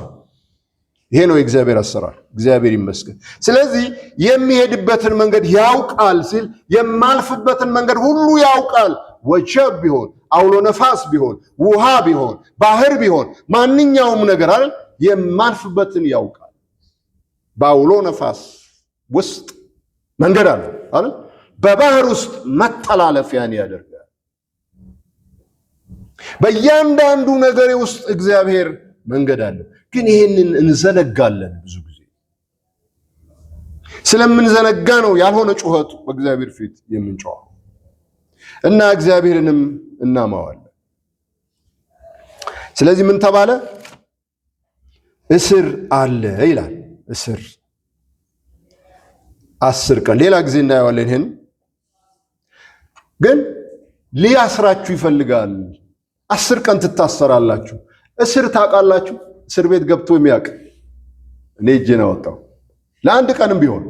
Speaker 2: ይሄ ነው የእግዚአብሔር አሰራር። እግዚአብሔር ይመስገን። ስለዚህ የሚሄድበትን መንገድ ያውቃል ሲል የማልፍበትን መንገድ ሁሉ ያውቃል። ወጀብ ቢሆን አውሎ ነፋስ ቢሆን ውሃ ቢሆን ባህር ቢሆን ማንኛውም ነገር አይደል የማልፍበትን ያውቃል። በአውሎ ነፋስ ውስጥ መንገድ አለ አይደል? በባህር ውስጥ መተላለፊያን ያደርጋል። በእያንዳንዱ ነገር ውስጥ እግዚአብሔር መንገድ አለ። ግን ይሄንን እንዘነጋለን። ብዙ ጊዜ ስለምንዘነጋ ነው ያልሆነ ጩኸት በእግዚአብሔር ፊት የምንጮኸው እና እግዚአብሔርንም እናማዋለን። ስለዚህ ምን ተባለ? እስር አለ ይላል። እስር 10 ቀን ሌላ ጊዜ እናየዋለን። ይሄን ግን ሊያስራችሁ ይፈልጋል። 10 ቀን ትታሰራላችሁ። እስር ታውቃላችሁ? እስር ቤት ገብቶ የሚያውቅ እኔ እጄን አወጣው ለአንድ ቀንም ቢሆን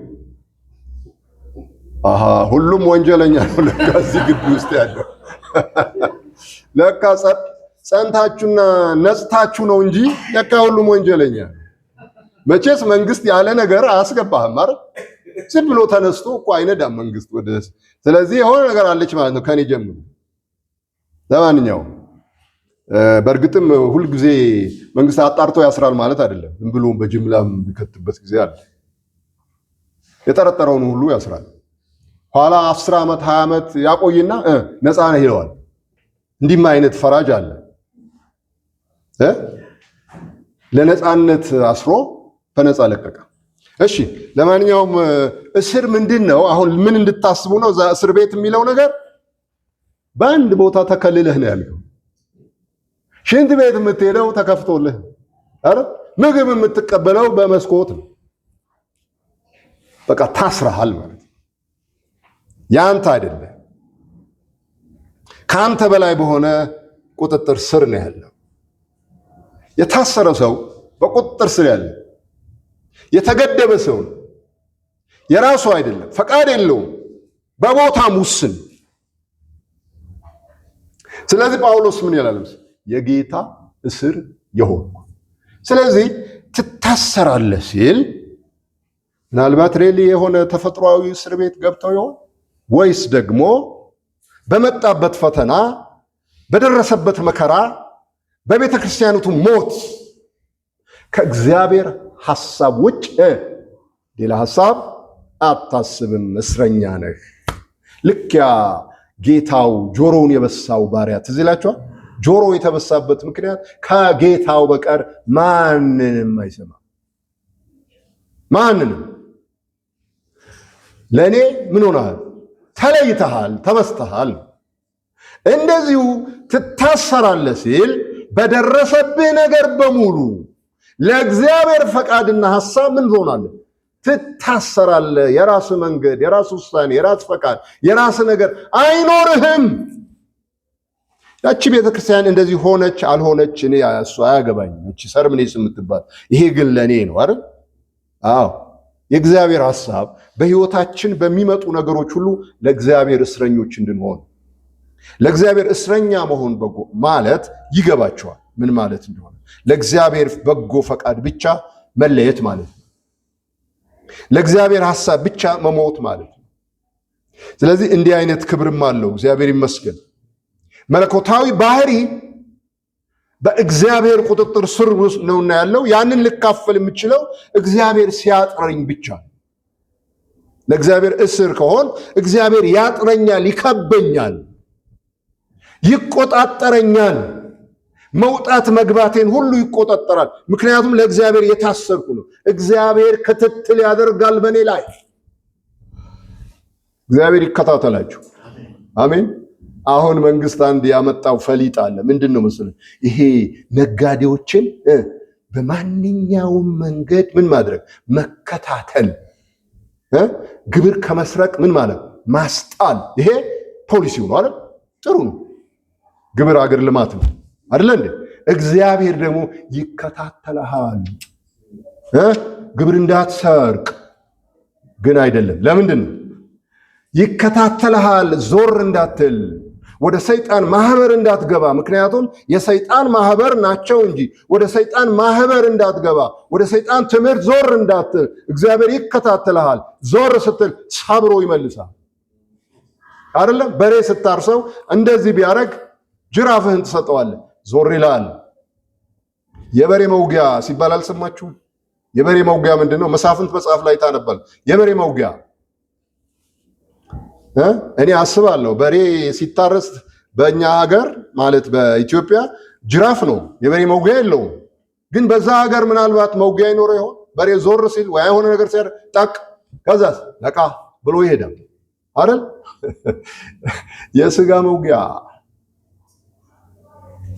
Speaker 2: ሁሉም ወንጀለኛ ነው ለካ እዚህ ግቢ ውስጥ ያለው ለካ ጸንታችሁና ነጽታችሁ ነው እንጂ ለካ ሁሉም ወንጀለኛ። መቼስ መንግስት ያለ ነገር አያስገባህም አይደል? ዝም ብሎ ተነስቶ እኮ አይነዳም መንግስት ወደ። ስለዚህ የሆነ ነገር አለች ማለት ነው ከኔ ጀምሮ። ለማንኛውም በእርግጥም ሁልጊዜ መንግስት አጣርቶ ያስራል ማለት አይደለም። ዝም ብሎ በጅምላም የሚከትበት ጊዜ አለ። የጠረጠረውን ሁሉ ያስራል። ኋላ 10 ዓመት 20 ዓመት ያቆይና ነፃ ነህ ይለዋል። እንዲህም አይነት ፈራጅ አለ። ለነፃነት አስሮ በነፃ ለቀቀ። እሺ ለማንኛውም እስር ምንድነው? አሁን ምን እንድታስቡ ነው? እዛ እስር ቤት የሚለው ነገር በአንድ ቦታ ተከልለህ ነው ያለው። ሽንት ቤት የምትሄደው ተከፍቶልህ፣ አረ ምግብ የምትቀበለው በመስኮት ነው። በቃ ታስረሃል ማለት ያንተ አይደለም። ካንተ በላይ በሆነ ቁጥጥር ስር ነው ያለው። የታሰረ ሰው በቁጥጥር ስር ያለ የተገደበ ሰው የራሱ አይደለም፣ ፈቃድ የለውም፣ በቦታም ውስን። ስለዚህ ጳውሎስ ምን ይላል? የጌታ እስር የሆንኩ። ስለዚህ ትታሰራለህ ሲል ምናልባት ሬሊ የሆነ ተፈጥሯዊ እስር ቤት ገብተው ይሆን ወይስ ደግሞ በመጣበት ፈተና በደረሰበት መከራ በቤተ ክርስቲያኒቱ ሞት ከእግዚአብሔር ሐሳብ ውጭ ሌላ ሐሳብ አታስብም፣ እስረኛ ነህ። ልክ ያ ጌታው ጆሮውን የበሳው ባሪያ ትዝ ይላችኋል። ጆሮ የተበሳበት ምክንያት ከጌታው በቀር ማንንም አይሰማ። ማንንም ለእኔ ምን ሆነሃል? ተለይተሃል፣ ተበስተሃል። እንደዚሁ ትታሰራለህ ሲል በደረሰብህ ነገር በሙሉ ለእግዚአብሔር ፈቃድና ሐሳብ ምን ትሆናለህ? ትታሰራለህ። የራስ መንገድ፣ የራስ ውሳኔ፣ የራስ ፈቃድ፣ የራስ ነገር አይኖርህም። ያቺ ቤተክርስቲያን እንደዚህ ሆነች አልሆነች እኔ እሱ አያገባኝም። እቺ ሰርምኔስ የምትባል ይሄ ግን ለኔ ነው አይደል? አዎ የእግዚአብሔር ሐሳብ በህይወታችን በሚመጡ ነገሮች ሁሉ ለእግዚአብሔር እስረኞች እንድንሆን። ለእግዚአብሔር እስረኛ መሆን በጎ ማለት ይገባቸዋል ምን ማለት እንደሆነ። ለእግዚአብሔር በጎ ፈቃድ ብቻ መለየት ማለት ነው። ለእግዚአብሔር ሐሳብ ብቻ መሞት ማለት ነው። ስለዚህ እንዲህ አይነት ክብርም አለው እግዚአብሔር ይመስገን። መለኮታዊ ባህሪ በእግዚአብሔር ቁጥጥር ስር ነውና ያለው። ያንን ልካፈል የምችለው እግዚአብሔር ሲያጥረኝ ብቻ። ለእግዚአብሔር እስር ከሆን እግዚአብሔር ያጥረኛል፣ ይከበኛል፣ ይቆጣጠረኛል። መውጣት መግባቴን ሁሉ ይቆጣጠራል። ምክንያቱም ለእግዚአብሔር የታሰርኩ ነው። እግዚአብሔር ክትትል ያደርጋል በእኔ ላይ። እግዚአብሔር ይከታተላችሁ። አሜን። አሁን መንግስት አንድ ያመጣው ፈሊጥ አለ። ምንድን ነው መሰለህ? ይሄ ነጋዴዎችን በማንኛውም መንገድ ምን ማድረግ? መከታተል። ግብር ከመስረቅ ምን ማለት? ማስጣል። ይሄ ፖሊሲው ነው አይደል? ጥሩ ነው። ግብር አገር ልማት ነው አይደል እንዴ? እግዚአብሔር ደግሞ ይከታተልሃል። ግብር እንዳትሰርቅ ግን አይደለም። ለምንድን ነው? ይከታተልሃል ዞር እንዳትል፣ ወደ ሰይጣን ማህበር እንዳትገባ። ምክንያቱም የሰይጣን ማህበር ናቸው እንጂ ወደ ሰይጣን ማህበር እንዳትገባ፣ ወደ ሰይጣን ትምህርት ዞር እንዳትል እግዚአብሔር ይከታተልሃል። ዞር ስትል ሰብሮ ይመልሳል። አይደለም? በሬ ስታርሰው እንደዚህ ቢያረግ ጅራፍህን ትሰጠዋለህ፣ ዞር ይላል። የበሬ መውጊያ ሲባል አልሰማችሁም? የበሬ መውጊያ ምንድን ነው? መሳፍንት መጽሐፍ ላይ ታነባል። የበሬ መውጊያ እኔ አስባለሁ በሬ ሲታረስ በእኛ ሀገር ማለት በኢትዮጵያ ጅራፍ ነው፣ የበሬ መውጊያ የለውም። ግን በዛ ሀገር ምናልባት መውጊያ ይኖረው ይሆን? በሬ ዞር ሲል ወይ የሆነ ነገር ሲያደርግ ጠቅ፣ ከዛስ ነቃ ብሎ ይሄዳል አይደል? የስጋ መውጊያ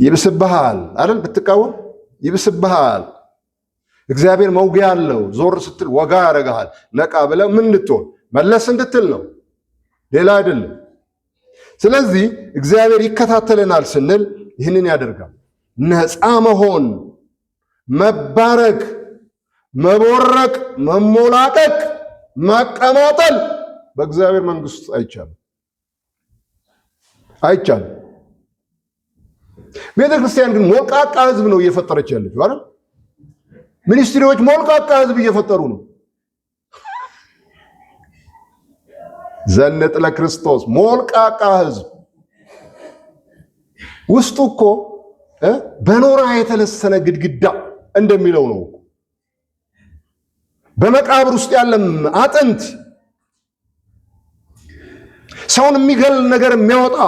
Speaker 2: ይብስብሃል አይደል? ብትቃወም ይብስብሃል። እግዚአብሔር መውጊያ አለው። ዞር ስትል ወጋ ያደርግሃል። ነቃ ብለህ ምን እንድትሆን መለስ እንድትል ነው፣ ሌላ አይደለም። ስለዚህ እግዚአብሔር ይከታተለናል ስንል ይህንን ያደርጋል። ነፃ መሆን፣ መባረክ፣ መቦረቅ፣ መሞላቀቅ፣ ማቀማጠል በእግዚአብሔር መንግስት አይቻልም። ቤተክርስቲያን ግን ሞልቃቃ ህዝብ ነው እየፈጠረች ያለችው አይደል? ሚኒስትሪዎች ሞልቃቃ ህዝብ እየፈጠሩ ነው። ዘንጥ ለክርስቶስ ሞልቃቃ ህዝብ ውስጡ እኮ በኖራ የተለሰነ ግድግዳ እንደሚለው ነው። በመቃብር ውስጥ ያለ አጥንት ሰውን የሚገል ነገር የሚያወጣ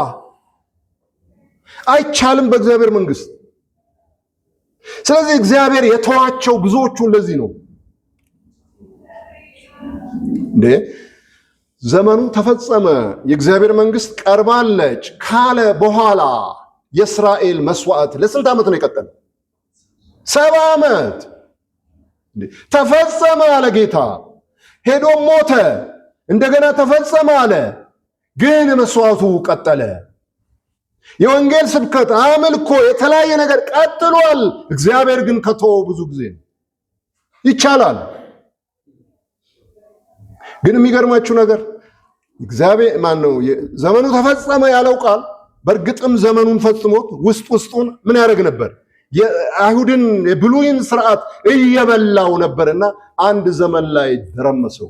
Speaker 2: አይቻልም በእግዚአብሔር መንግስት። ስለዚህ እግዚአብሔር የተዋቸው ብዙዎቹን ለዚህ ነው እንዴ ዘመኑ ተፈጸመ የእግዚአብሔር መንግስት ቀርባለች ካለ በኋላ የእስራኤል መስዋዕት ለስንት ዓመት ነው የቀጠለው? 70 ዓመት። ተፈጸመ አለ ጌታ፣ ሄዶ ሞተ፣ እንደገና ተፈጸመ አለ። ግን መስዋዕቱ ቀጠለ። የወንጌል ስብከት፣ አምልኮ፣ የተለያየ ነገር ቀጥሏል። እግዚአብሔር ግን ከተወው ብዙ ጊዜ ነው። ይቻላል። ግን የሚገርማችሁ ነገር እግዚአብሔር ማነው ዘመኑ ተፈጸመ ያለው ቃል በእርግጥም ዘመኑን ፈጽሞት ውስጡን ምን ያደርግ ነበር? የአይሁድን የብሉይን ስርዓት እየበላው ነበርና አንድ ዘመን ላይ ደረመሰው።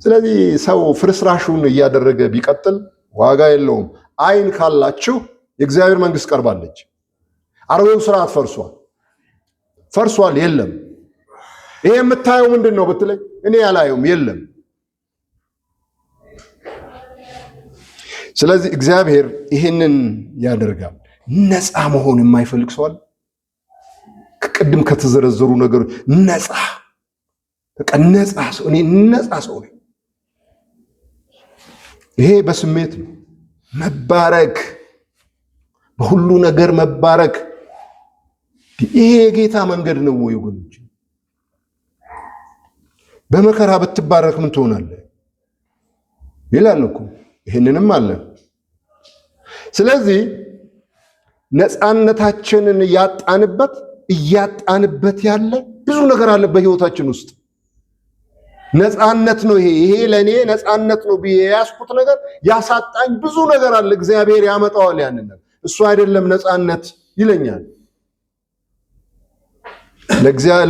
Speaker 2: ስለዚህ ሰው ፍርስራሹን እያደረገ ቢቀጥል ዋጋ የለውም። አይን ካላችሁ የእግዚአብሔር መንግስት ቀርባለች። አሮጌው ስርዓት ፈርሷል። የለም። ይሄ የምታየው ምንድን ነው ብትለኝ እኔ ያላየውም የለም። ስለዚህ እግዚአብሔር ይሄንን ያደርጋል። ነፃ መሆን የማይፈልግ ሰው አለ? ቅድም ከተዘረዘሩ ነገሮች ነፃ ሰው፣ እኔ ነፃ ሰው ነኝ። ይሄ በስሜት ነው። መባረክ፣ በሁሉ ነገር መባረክ። ይሄ የጌታ መንገድ ነው ወይ ወገኖች? በመከራ ብትባረክ ምን ትሆናለህ ይላል እኮ። ይህንንም አለ። ስለዚህ ነፃነታችንን እያጣንበት ያለ ብዙ ነገር አለ በህይወታችን ውስጥ። ነፃነት ነው ይሄ ለኔ ነፃነት ነው ብዬ ያስኩት ነገር ያሳጣኝ ብዙ ነገር አለ። እግዚአብሔር ያመጣዋል ያንን ነገር። እሱ አይደለም ነፃነት ይለኛል።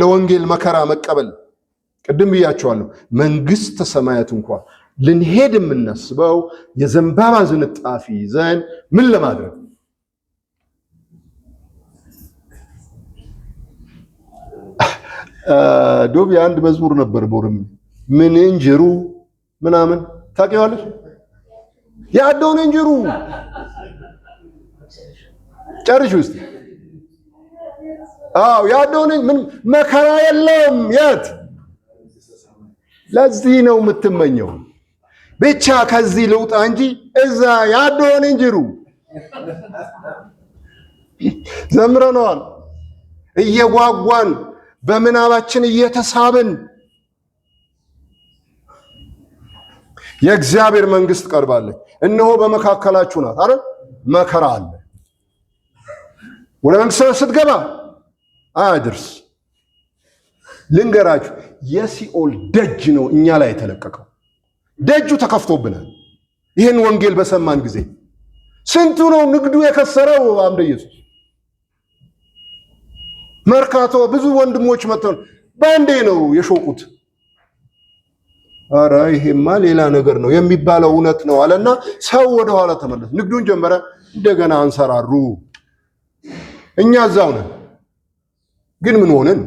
Speaker 2: ለወንጌል መከራ መቀበል ቅድም ብያቸዋለሁ። መንግስተ ሰማያት እንኳን ልንሄድ የምናስበው የዘንባባ ዝንጣፊ ይዘን ምን ለማድረግ? ዶብ አንድ መዝሙር ነበር ቦርም ምን እንጀሩ ምናምን ታውቂዋለሽ? ያደውን እንጀሩ ጨርሽ ውስጥ ያደውን ምን መከራ የለም የት? ለዚህ ነው የምትመኘው ብቻ ከዚህ ልውጣ እንጂ እዛ ያደውን እንጀሩ ዘምረነዋል። እየጓጓን በምናባችን እየተሳብን የእግዚአብሔር መንግስት ቀርባለች፣ እነሆ በመካከላችሁ ናት አይደል? መከራ አለ። ወደ መንግስት ስትገባ አድርስ። ልንገራችሁ፣ የሲኦል ደጅ ነው እኛ ላይ የተለቀቀው። ደጁ ተከፍቶብናል። ይህን ወንጌል በሰማን ጊዜ ስንቱ ነው ንግዱ የከሰረው? አምደ ኢየሱስ መርካቶ ብዙ ወንድሞች መጥተው በአንዴ ነው የሾቁት። ኧረ ይሄማ ሌላ ነገር ነው የሚባለው እውነት ነው አለና ሰው ወደኋላ ተመለሰ። ንግዱን ጀመረ፣ እንደገና አንሰራሩ። እኛ እዛው ነን። ግን ምን ሆነን?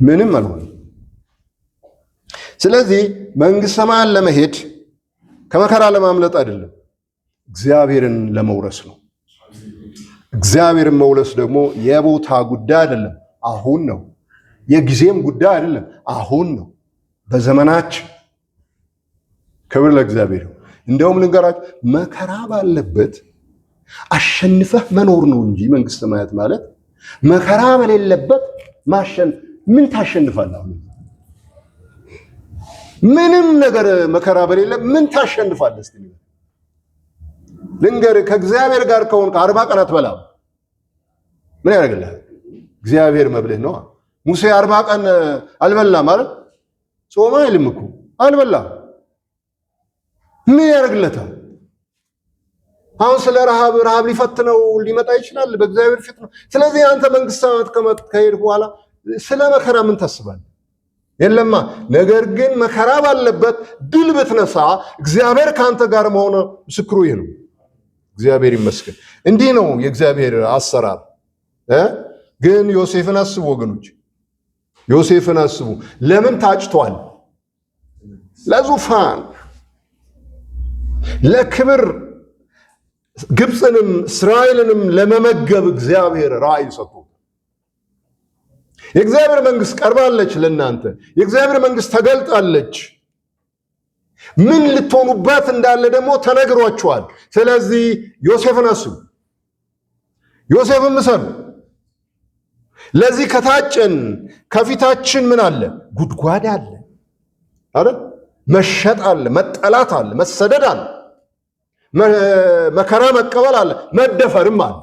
Speaker 2: ምንም አልሆነም። ስለዚህ መንግስተ ሰማያት ለመሄድ ከመከራ ለማምለጥ አይደለም፣ እግዚአብሔርን ለመውረስ ነው። እግዚአብሔርን መውረስ ደግሞ የቦታ ጉዳይ አይደለም፣ አሁን ነው። የጊዜም ጉዳይ አይደለም፣ አሁን ነው። በዘመናችን ክብር ለእግዚአብሔር። እንደውም ልንገራችሁ፣ መከራ ባለበት አሸንፈህ መኖር ነው እንጂ መንግስተ ሰማያት ማለት መከራ በሌለበት ምን ታሸንፋለህ? ምንም ነገር መከራ በሌለ ምን ታሸንፋለህ? እስቲ ልንገር፣ ከእግዚአብሔር ጋር ከሆንክ 40 ቀን አትበላም። ምን ያደርግልሃል? እግዚአብሔር መብልህ ነው። ሙሴ 40 ቀን አልበላም ማለት ጾም አይልም እኮ አልበላም። ምን ያደርግለታል? አሁን ስለ ረሃብ ሊፈትነው ሊመጣ ይችላል በእግዚአብሔር ፊት ነው። ስለዚህ አንተ መንግስተ ሰማያት ከሄድክ በኋላ ስለ መከራ ምን ታስባለህ? የለማ። ነገር ግን መከራ ባለበት ድል ብትነሳ እግዚአብሔር ከአንተ ጋር መሆኑ ምስክሩ ይህ ነው። እግዚአብሔር ይመስገን። እንዲህ ነው የእግዚአብሔር አሰራር። ግን ዮሴፍን አስቡ ወገኖች፣ ዮሴፍን አስቡ። ለምን ታጭቷል? ለዙፋን፣ ለክብር፣ ግብፅንም እስራኤልንም ለመመገብ እግዚአብሔር ራእይ ሰጥቶ የእግዚአብሔር መንግስት ቀርባለች ለእናንተ። የእግዚአብሔር መንግስት ተገልጣለች። ምን ልትሆኑበት እንዳለ ደግሞ ተነግሯችኋል። ስለዚህ ዮሴፍን አስቡ፣ ዮሴፍን ምሰሉ። ለዚህ ከታጨን ከፊታችን ምን አለ? ጉድጓድ አለ አይደል? መሸጥ አለ፣ መጠላት አለ፣ መሰደድ አለ፣ መከራ መቀበል አለ፣ መደፈርም አለ፣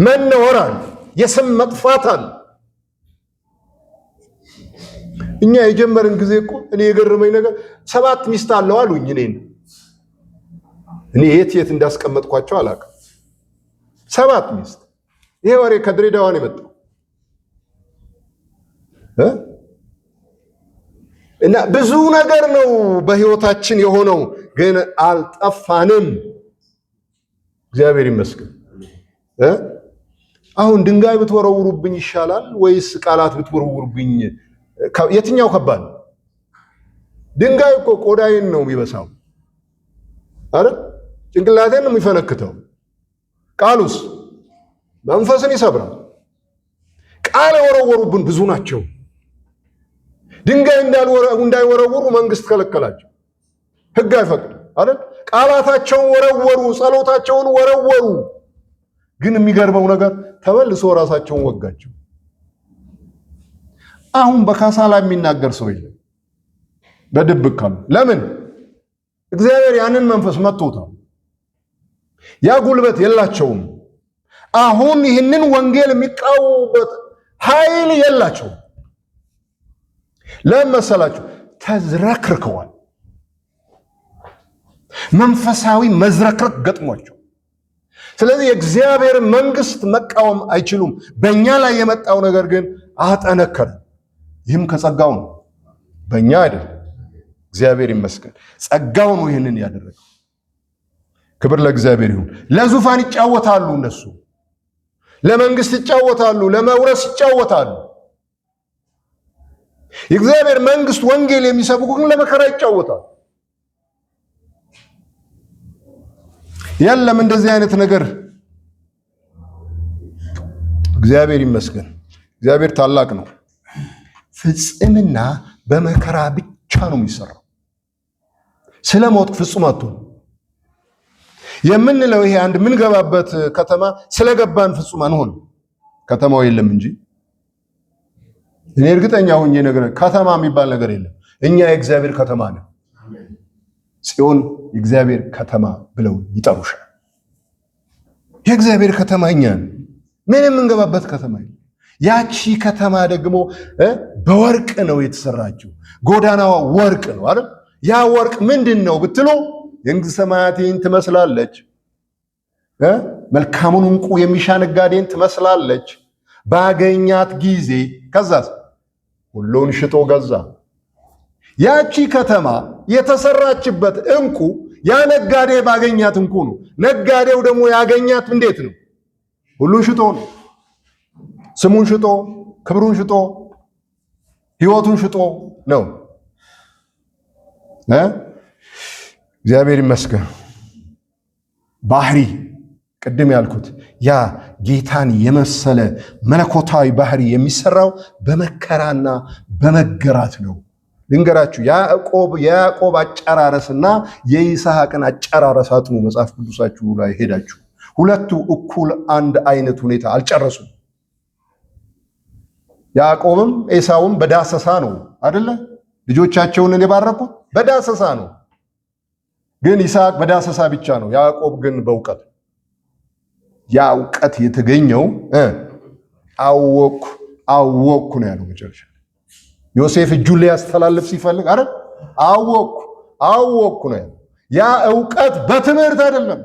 Speaker 2: መነወር አለ፣ የስም መጥፋት አለ። እኛ የጀመርን ጊዜ እኮ እኔ የገረመኝ ነገር 7 ሚስት አለው አሉኝ። እኔ የት እንዳስቀመጥኳቸው አላውቅም። 7 ሚስት። ይሄ ወሬ ከድሬዳዋ ነው የመጣው እና ብዙ ነገር ነው በህይወታችን የሆነው፣ ግን አልጠፋንም። እግዚአብሔር ይመስገን። አሁን ድንጋይ ብትወረውሩብኝ ይሻላል ወይስ ቃላት ብትወረውሩብኝ? የትኛው ከባድ? ድንጋይ እኮ ቆዳዬን ነው የሚበሳው አይደል? ጭንቅላቴን ነው የሚፈነክተው። ቃሉስ መንፈስን ይሰብራል። ቃል የወረወሩብን ብዙ ናቸው። ድንጋይ እንዳይወረውሩ መንግስት ከለከላቸው፣ ህግ አይፈቅድም አይደል? ቃላታቸውን ወረወሩ፣ ጸሎታቸውን ወረወሩ። ግን የሚገርመው ነገር ተመልሶ ራሳቸውን ወጋቸው። አሁን በካሳ ላይ የሚናገር ሰው የለም፣ በድብቅ ካሉ። ለምን? እግዚአብሔር ያንን መንፈስ መጥቶታል። ያ ጉልበት የላቸውም። አሁን ይህንን ወንጌል የሚቃወሙበት ኃይል የላቸውም። ለምን መሰላችሁ? ተዝረክርከዋል። መንፈሳዊ መዝረክረክ ገጥሟቸው። ስለዚህ የእግዚአብሔር መንግስት መቃወም አይችሉም። በእኛ ላይ የመጣው ነገር ግን አጠነከረ። ይህም ከጸጋው ነው፣ በእኛ አይደለም። እግዚአብሔር ይመስገን። ጸጋው ነው ይህንን ያደረገው። ክብር ለእግዚአብሔር ይሁን። ለዙፋን ይጫወታሉ፣ እነሱ ለመንግስት ይጫወታሉ፣ ለመውረስ ይጫወታሉ። የእግዚአብሔር መንግስት ወንጌል የሚሰብኩ ግን ለመከራ ይጫወታሉ። የለም እንደዚህ አይነት ነገር። እግዚአብሔር ይመስገን። እግዚአብሔር ታላቅ ነው። ፍጽምና በመከራ ብቻ ነው የሚሰራው። ስለ ሞት ፍጹም አትሆን የምንለው ይሄ አንድ የምንገባበት ከተማ ስለገባን ፍጹም አንሆን። ከተማው የለም እንጂ እኔ እርግጠኛ ሆኜ ነገር ከተማ የሚባል ነገር የለም። እኛ የእግዚአብሔር ከተማ ነን። ጽዮን የእግዚአብሔር ከተማ ብለው ይጠሩሻል። የእግዚአብሔር ከተማ እኛ ነን። ምንም የምንገባበት ከተማ የለም። ያቺ ከተማ ደግሞ በወርቅ ነው የተሰራችው። ጎዳናዋ ወርቅ ነው አይደል? ያ ወርቅ ምንድን ነው ብትሉ የመንግሥተ ሰማያትን ትመስላለች። መልካሙን ዕንቁ የሚሻ ነጋዴን ትመስላለች። ባገኛት ጊዜ ከዛስ ሁሉን ሽጦ ገዛ። ያቺ ከተማ የተሰራችበት ዕንቁ ያ ነጋዴ ባገኛት ዕንቁ ነው። ነጋዴው ደግሞ ያገኛት እንዴት ነው? ሁሉን ሽጦ ነው። ስሙን ሽጦ፣ ክብሩን ሽጦ፣ ሕይወቱን ሽጦ ነው። እግዚአብሔር ይመስገን። ባህሪ ቅድም ያልኩት ያ ጌታን የመሰለ መለኮታዊ ባህሪ የሚሰራው በመከራና በመገራት ነው። ልንገራችሁ፣ የያዕቆብ አጨራረስና የይስሐቅን አጨራረስ አጥኑ። መጽሐፍ ቅዱሳችሁ ላይ ሄዳችሁ ሁለቱ እኩል አንድ አይነት ሁኔታ አልጨረሱም። ያዕቆብም ኤሳውም በዳሰሳ ነው አይደለ? ልጆቻቸውን የባረኩት በዳሰሳ ነው። ግን ይስሐቅ በዳሰሳ ብቻ ነው፣ ያዕቆብ ግን በእውቀት። ያ እውቀት የተገኘው አወቅኩ ነው ያለው መጨረሻ። ዮሴፍ እጁን ሊያስተላልፍ ሲፈልግ አይደል? አወቅኩ ነው ያለው።
Speaker 1: ያ ዕውቀት በትምህርት አይደለም፣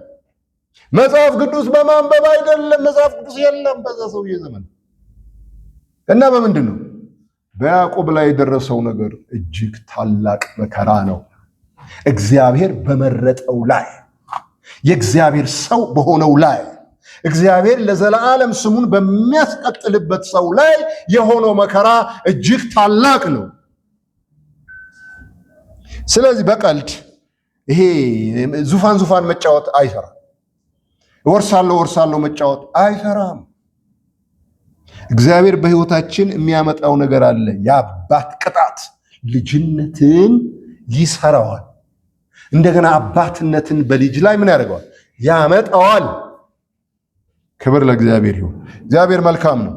Speaker 1: መጽሐፍ ቅዱስ በማንበብ አይደለም። መጽሐፍ ቅዱስ የለም በዛ ሰውዬ ዘመን እና በምንድን ነው? በያዕቆብ ላይ የደረሰው ነገር እጅግ ታላቅ መከራ ነው። እግዚአብሔር በመረጠው ላይ የእግዚአብሔር ሰው በሆነው ላይ እግዚአብሔር ለዘላለም ስሙን በሚያስቀጥልበት ሰው ላይ የሆነው መከራ እጅግ ታላቅ ነው። ስለዚህ በቀልድ ይሄ ዙፋን መጫወት አይሰራም። ወርሳለሁ መጫወት አይሰራም። እግዚአብሔር በሕይወታችን የሚያመጣው ነገር አለ። የአባት ቅጣት ልጅነትን ይሰራዋል። እንደገና አባትነትን በልጅ ላይ ምን ያደርገዋል? ያመጣዋል። ክብር ለእግዚአብሔር ይሁን። እግዚአብሔር መልካም ነው።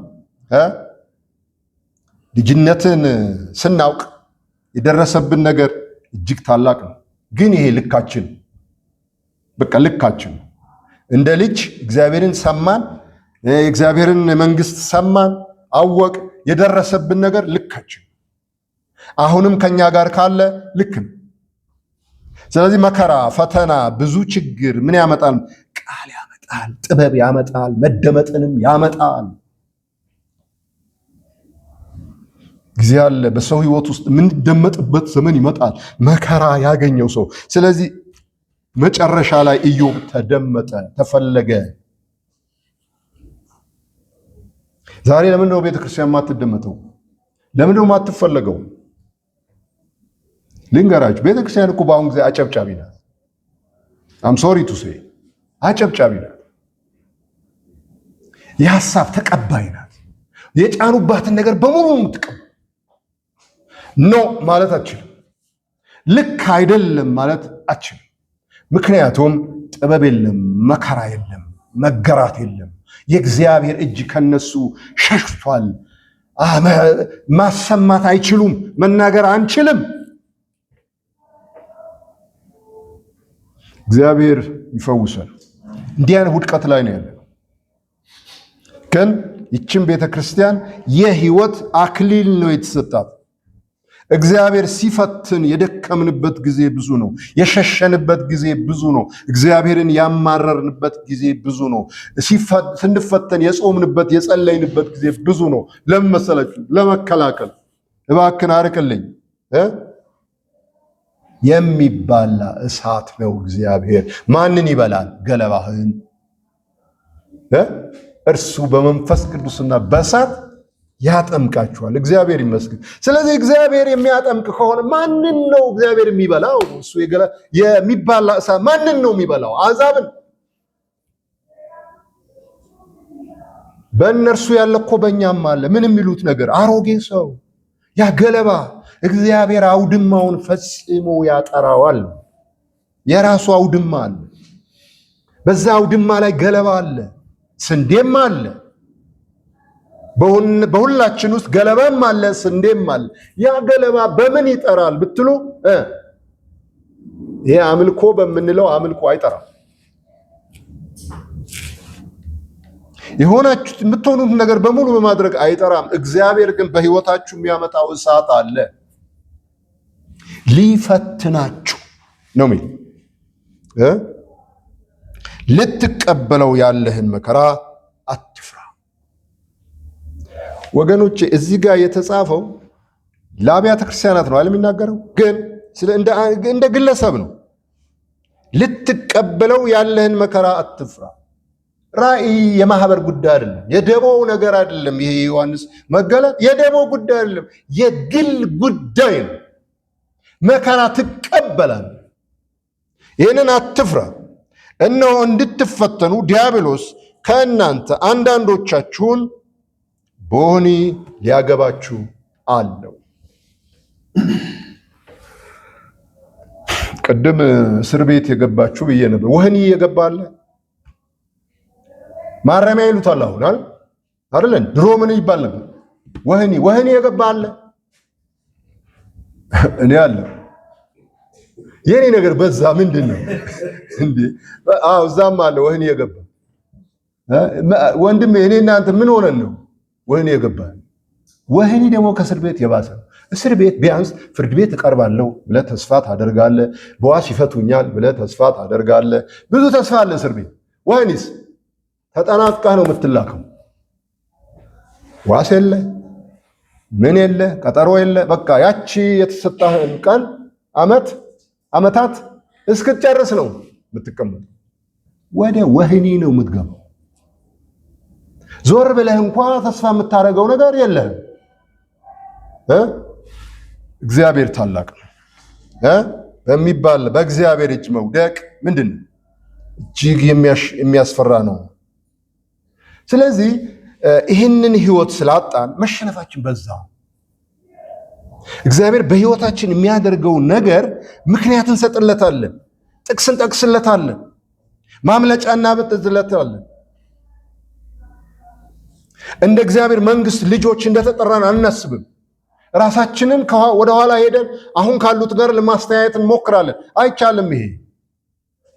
Speaker 1: ልጅነትን ስናውቅ የደረሰብን ነገር እጅግ ታላቅ ነው። ግን ይሄ ልካችን በቃ ልካችን እንደ ልጅ እግዚአብሔርን ሰማን፣ የእግዚአብሔርን መንግስት ሰማን፣ አወቅ። የደረሰብን ነገር ልካችን አሁንም ከኛ ጋር ካለ ልክ ነው። ስለዚህ መከራ፣ ፈተና፣ ብዙ ችግር ምን ያመጣል? ቃል ያመጣል፣ ጥበብ ያመጣል፣ መደመጥንም ያመጣል። ጊዜ አለ በሰው ህይወት ውስጥ የምንደመጥበት ዘመን ይመጣል፣ መከራ ያገኘው ሰው። ስለዚህ መጨረሻ ላይ ኢዮብ ተደመጠ፣ ተፈለገ። ዛሬ ለምንድነው ቤተክርስቲያን የማትደመጠው? ለምንድነው የማትፈለገው? ልንገራችሁ፣ ቤተክርስቲያን እኮ በአሁን ጊዜ አጨብጫቢ ናት። አም ሶሪ ቱ ሴ አጨብጫቢ ናት። የሐሳብ ተቀባይ ናት። የጫኑባትን ነገር በሙሉ የምትቀበል ኖ ማለት አትችልም። ልክ አይደለም ማለት አትችልም። ምክንያቱም ጥበብ የለም፣ መከራ የለም፣ መገራት የለም። የእግዚአብሔር እጅ ከነሱ ሸሽቷል። ማሰማት አይችሉም፣ መናገር አንችልም። እግዚአብሔር ይፈውሰን። እንዲህ አይነት ውድቀት ላይ ነው ያለነው። ግን ይችን ቤተክርስቲያን የህይወት አክሊል ነው የተሰጣት። እግዚአብሔር ሲፈትን የደከምንበት ጊዜ ብዙ ነው። የሸሸንበት ጊዜ ብዙ ነው። እግዚአብሔርን ያማረርንበት ጊዜ ብዙ ነው። ስንፈተን የጾምንበት የጸለይንበት ጊዜ ብዙ ነው። ለምን መሰላችሁ? ለመከላከል። እባክን አርቅልኝ የሚባላ እሳት ነው እግዚአብሔር። ማንን ይበላል? ገለባህን። እርሱ በመንፈስ ቅዱስና በእሳት ያጠምቃችኋል። እግዚአብሔር ይመስገን። ስለዚህ እግዚአብሔር የሚያጠምቅ ከሆነ ማንን ነው እግዚአብሔር የሚበላው? እሱ የሚባላ እሳት ማንን ነው የሚበላው? አሕዛብን። በእነርሱ ያለ እኮ በእኛም አለ። ምን የሚሉት ነገር? አሮጌ ሰው ያ ገለባ እግዚአብሔር አውድማውን ፈጽሞ ያጠራዋል። የራሱ አውድማ አለ። በዛ አውድማ ላይ ገለባ አለ፣ ስንዴም አለ። በሁላችን ውስጥ ገለባም አለ፣ ስንዴም አለ። ያ ገለባ በምን ይጠራል ብትሉ ይሄ አምልኮ በምንለው አምልኮ አይጠራም። የሆናችሁት የምትሆኑት ነገር በሙሉ በማድረግ አይጠራም። እግዚአብሔር ግን በሕይወታችሁ የሚያመጣው እሳት አለ። ሊፈትናችሁ ነው የሚል ልትቀበለው ያለህን መከራ አትፍራ። ወገኖቼ እዚህ ጋር የተጻፈው ለአብያተ ክርስቲያናት ነው አይደል የሚናገረው? ግን እንደ ግለሰብ ነው። ልትቀበለው ያለህን መከራ አትፍራ። ራእይ የማህበር ጉዳይ አይደለም። የደቦው ነገር አይደለም። ይሄ ዮሐንስ መገለጥ የደቦው ጉዳይ አይደለም፣ የግል ጉዳይ ነው። መከራ ትቀበላል። ይህንን አትፍራ። እነሆ እንድትፈተኑ ዲያብሎስ ከእናንተ አንዳንዶቻችሁን በወህኒ ሊያገባችሁ አለው። ቅድም እስር ቤት የገባችሁ ብዬ ነበር። ወህኒ የገባለ ማረሚያ ይሉታል አሁን አይደል? ድሮ ምን ይባል ነበር? ወህኒ የገባለ እኔ አለ የኔ ነገር በዛ ምንድን ነው እንዴ? እዛም አለ ወህኒ የገባ ወንድሜ። እኔ እናንተ ምን ሆነን ነው ወህኒ የገባ? ወህኒ ደግሞ ከእስር ቤት የባሰ ነው። እስር ቤት ቢያንስ ፍርድ ቤት እቀርባለሁ ብለህ ተስፋ ታደርጋለህ። በዋስ ይፈቱኛል ብለህ ተስፋ ታደርጋለህ። ብዙ ተስፋ አለ እስር ቤት። ወህኒስ ተጠናቅቀህ ነው የምትላከው። ዋስ የለ፣ ምን የለ፣ ቀጠሮ የለ። በቃ ያቺ የተሰጣህን ቀን ዓመታት እስክትጨርስ ነው የምትቀመጠው። ወደ ወህኒ ነው የምትገባው። ዞር ብለህ እንኳ ተስፋ የምታደርገው ነገር የለህም። እግዚአብሔር ታላቅ ነው በሚባል በእግዚአብሔር እጅ መውደቅ ምንድን ነው? እጅግ የሚያስፈራ ነው። ስለዚህ ይህንን ህይወት ስላጣን መሸነፋችን በዛ። እግዚአብሔር በህይወታችን የሚያደርገው ነገር ምክንያት እንሰጥለታለን፣ ጥቅስ እንጠቅስለታለን፣ ማምለጫ እናበጥዝለታለን። እንደ እግዚአብሔር መንግስት ልጆች እንደተጠራን አናስብም። ራሳችንን ወደኋላ ሄደን አሁን ካሉት ጋር ለማስተያየት እንሞክራለን። አይቻልም ይሄ።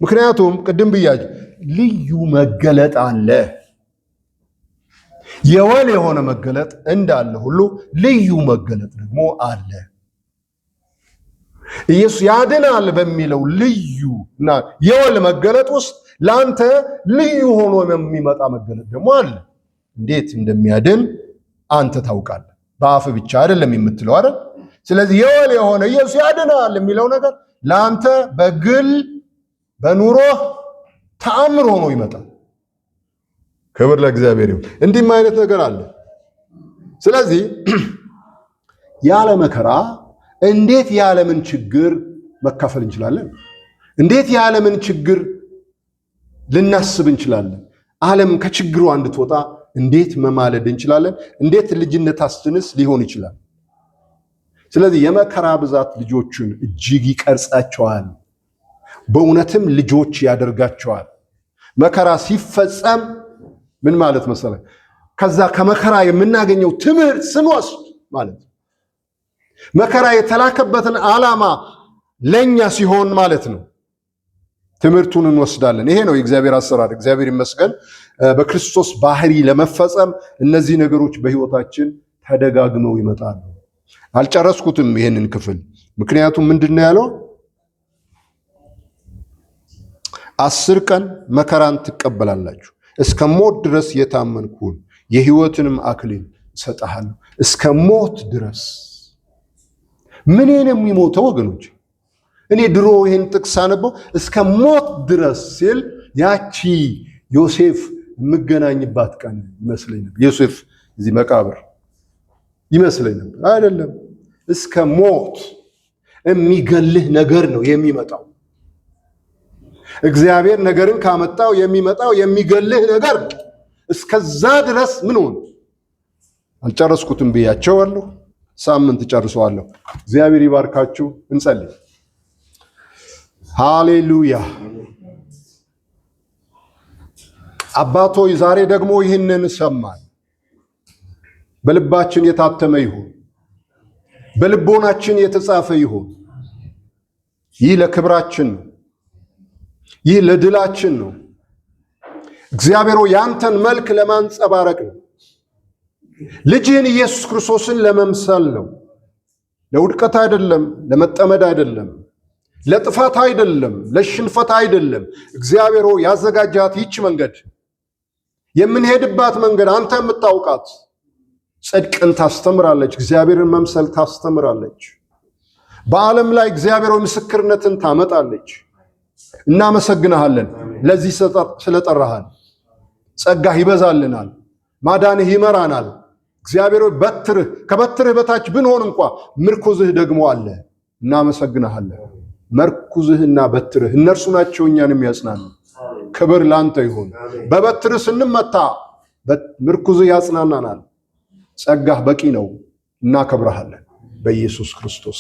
Speaker 1: ምክንያቱም ቅድም ብያለሁ፣ ልዩ መገለጥ አለ። የወል የሆነ መገለጥ እንዳለ ሁሉ ልዩ መገለጥ ደግሞ አለ። ኢየሱስ ያድናል በሚለው ልዩ እና የወል መገለጥ ውስጥ ለአንተ ልዩ ሆኖ የሚመጣ መገለጥ ደግሞ አለ። እንዴት እንደሚያድን አንተ ታውቃለህ። በአፍ ብቻ አይደለም የምትለው አይደል? ስለዚህ የወል የሆነ ኢየሱስ ያድናል የሚለው ነገር ለአንተ በግል በኑሮህ ተአምር ሆኖ ይመጣል። ክብር ለእግዚአብሔር ይሁን። እንዲህም አይነት ነገር አለ። ስለዚህ ያለ መከራ እንዴት የዓለምን ችግር መካፈል እንችላለን? እንዴት የዓለምን ችግር ልናስብ እንችላለን? ዓለም ከችግሯ እንድትወጣ እንዴት መማለድ እንችላለን? እንዴት ልጅነታችንስ ሊሆን ይችላል? ስለዚህ የመከራ ብዛት ልጆችን እጅግ ይቀርጻቸዋል፣ በእውነትም ልጆች ያደርጋቸዋል። መከራ ሲፈጸም ምን ማለት መሰለህ? ከዛ ከመከራ የምናገኘው ትምህርት ስንወስድ ማለት ነው። መከራ የተላከበትን ዓላማ ለኛ ሲሆን ማለት ነው ትምህርቱን እንወስዳለን። ይሄ ነው የእግዚአብሔር አሰራር። እግዚአብሔር ይመስገን በክርስቶስ ባህሪ ለመፈጸም እነዚህ ነገሮች በህይወታችን ተደጋግመው ይመጣሉ። አልጨረስኩትም ይሄንን ክፍል። ምክንያቱም ምንድነው ያለው? 10 ቀን መከራን ትቀበላላችሁ፣ እስከ ሞት ድረስ የታመንኩን የህይወትንም አክሊል እሰጥሃለሁ። እስከ ሞት ድረስ ምን ነው የሚሞተው ወገኖች? እኔ ድሮ ይሄን ጥቅስ አነበው እስከ ሞት ድረስ ሲል ያቺ ዮሴፍ የምገናኝባት ቀን ይመስለኝ ነበር። ዮሴፍ እዚህ መቃብር ይመስለኝ ነበር። አይደለም፣ እስከ ሞት የሚገልህ ነገር ነው የሚመጣው። እግዚአብሔር ነገርን ካመጣው የሚመጣው የሚገልህ ነገር እስከዛ ድረስ ምን ሆነ? አልጨረስኩትም ብያቸዋለሁ። ሳምንት ጨርሰዋለሁ። እግዚአብሔር ይባርካችሁ። እንጸልይ። ሃሌሉያ። አባቶይ ዛሬ ደግሞ ይህንን ሰማን። በልባችን የታተመ ይሁን፣ በልቦናችን የተጻፈ ይሁን። ይህ ለክብራችን ነው። ይህ ለድላችን ነው። እግዚአብሔር ያንተን መልክ ለማንጸባረቅ ነው። ልጅህን ኢየሱስ ክርስቶስን ለመምሰል ነው። ለውድቀት አይደለም፣ ለመጠመድ አይደለም፣ ለጥፋት አይደለም፣ ለሽንፈት አይደለም። እግዚአብሔር ያዘጋጃት ይህች መንገድ የምንሄድባት መንገድ አንተ የምታውቃት ጽድቅን ታስተምራለች፣ እግዚአብሔርን መምሰል ታስተምራለች። በዓለም ላይ እግዚአብሔር ምስክርነትን ታመጣለች። እናመሰግንሃለን ለዚህ ስለጠራሃን። ጸጋህ ይበዛልናል፣ ማዳንህ ይመራናል። እግዚአብሔር በትርህ ከበትርህ በታች ብንሆን እንኳ ምርኩዝህ ደግሞ አለ። እናመሰግንሃለን። መርኩዝህና በትርህ እነርሱ ናቸው እኛንም ያጽናኑ። ክብር ላንተ ይሁን። በበትርህ ስንመታ ምርኩዝህ ያጽናናናል። ጸጋህ በቂ ነው። እናከብረሃለን በኢየሱስ ክርስቶስ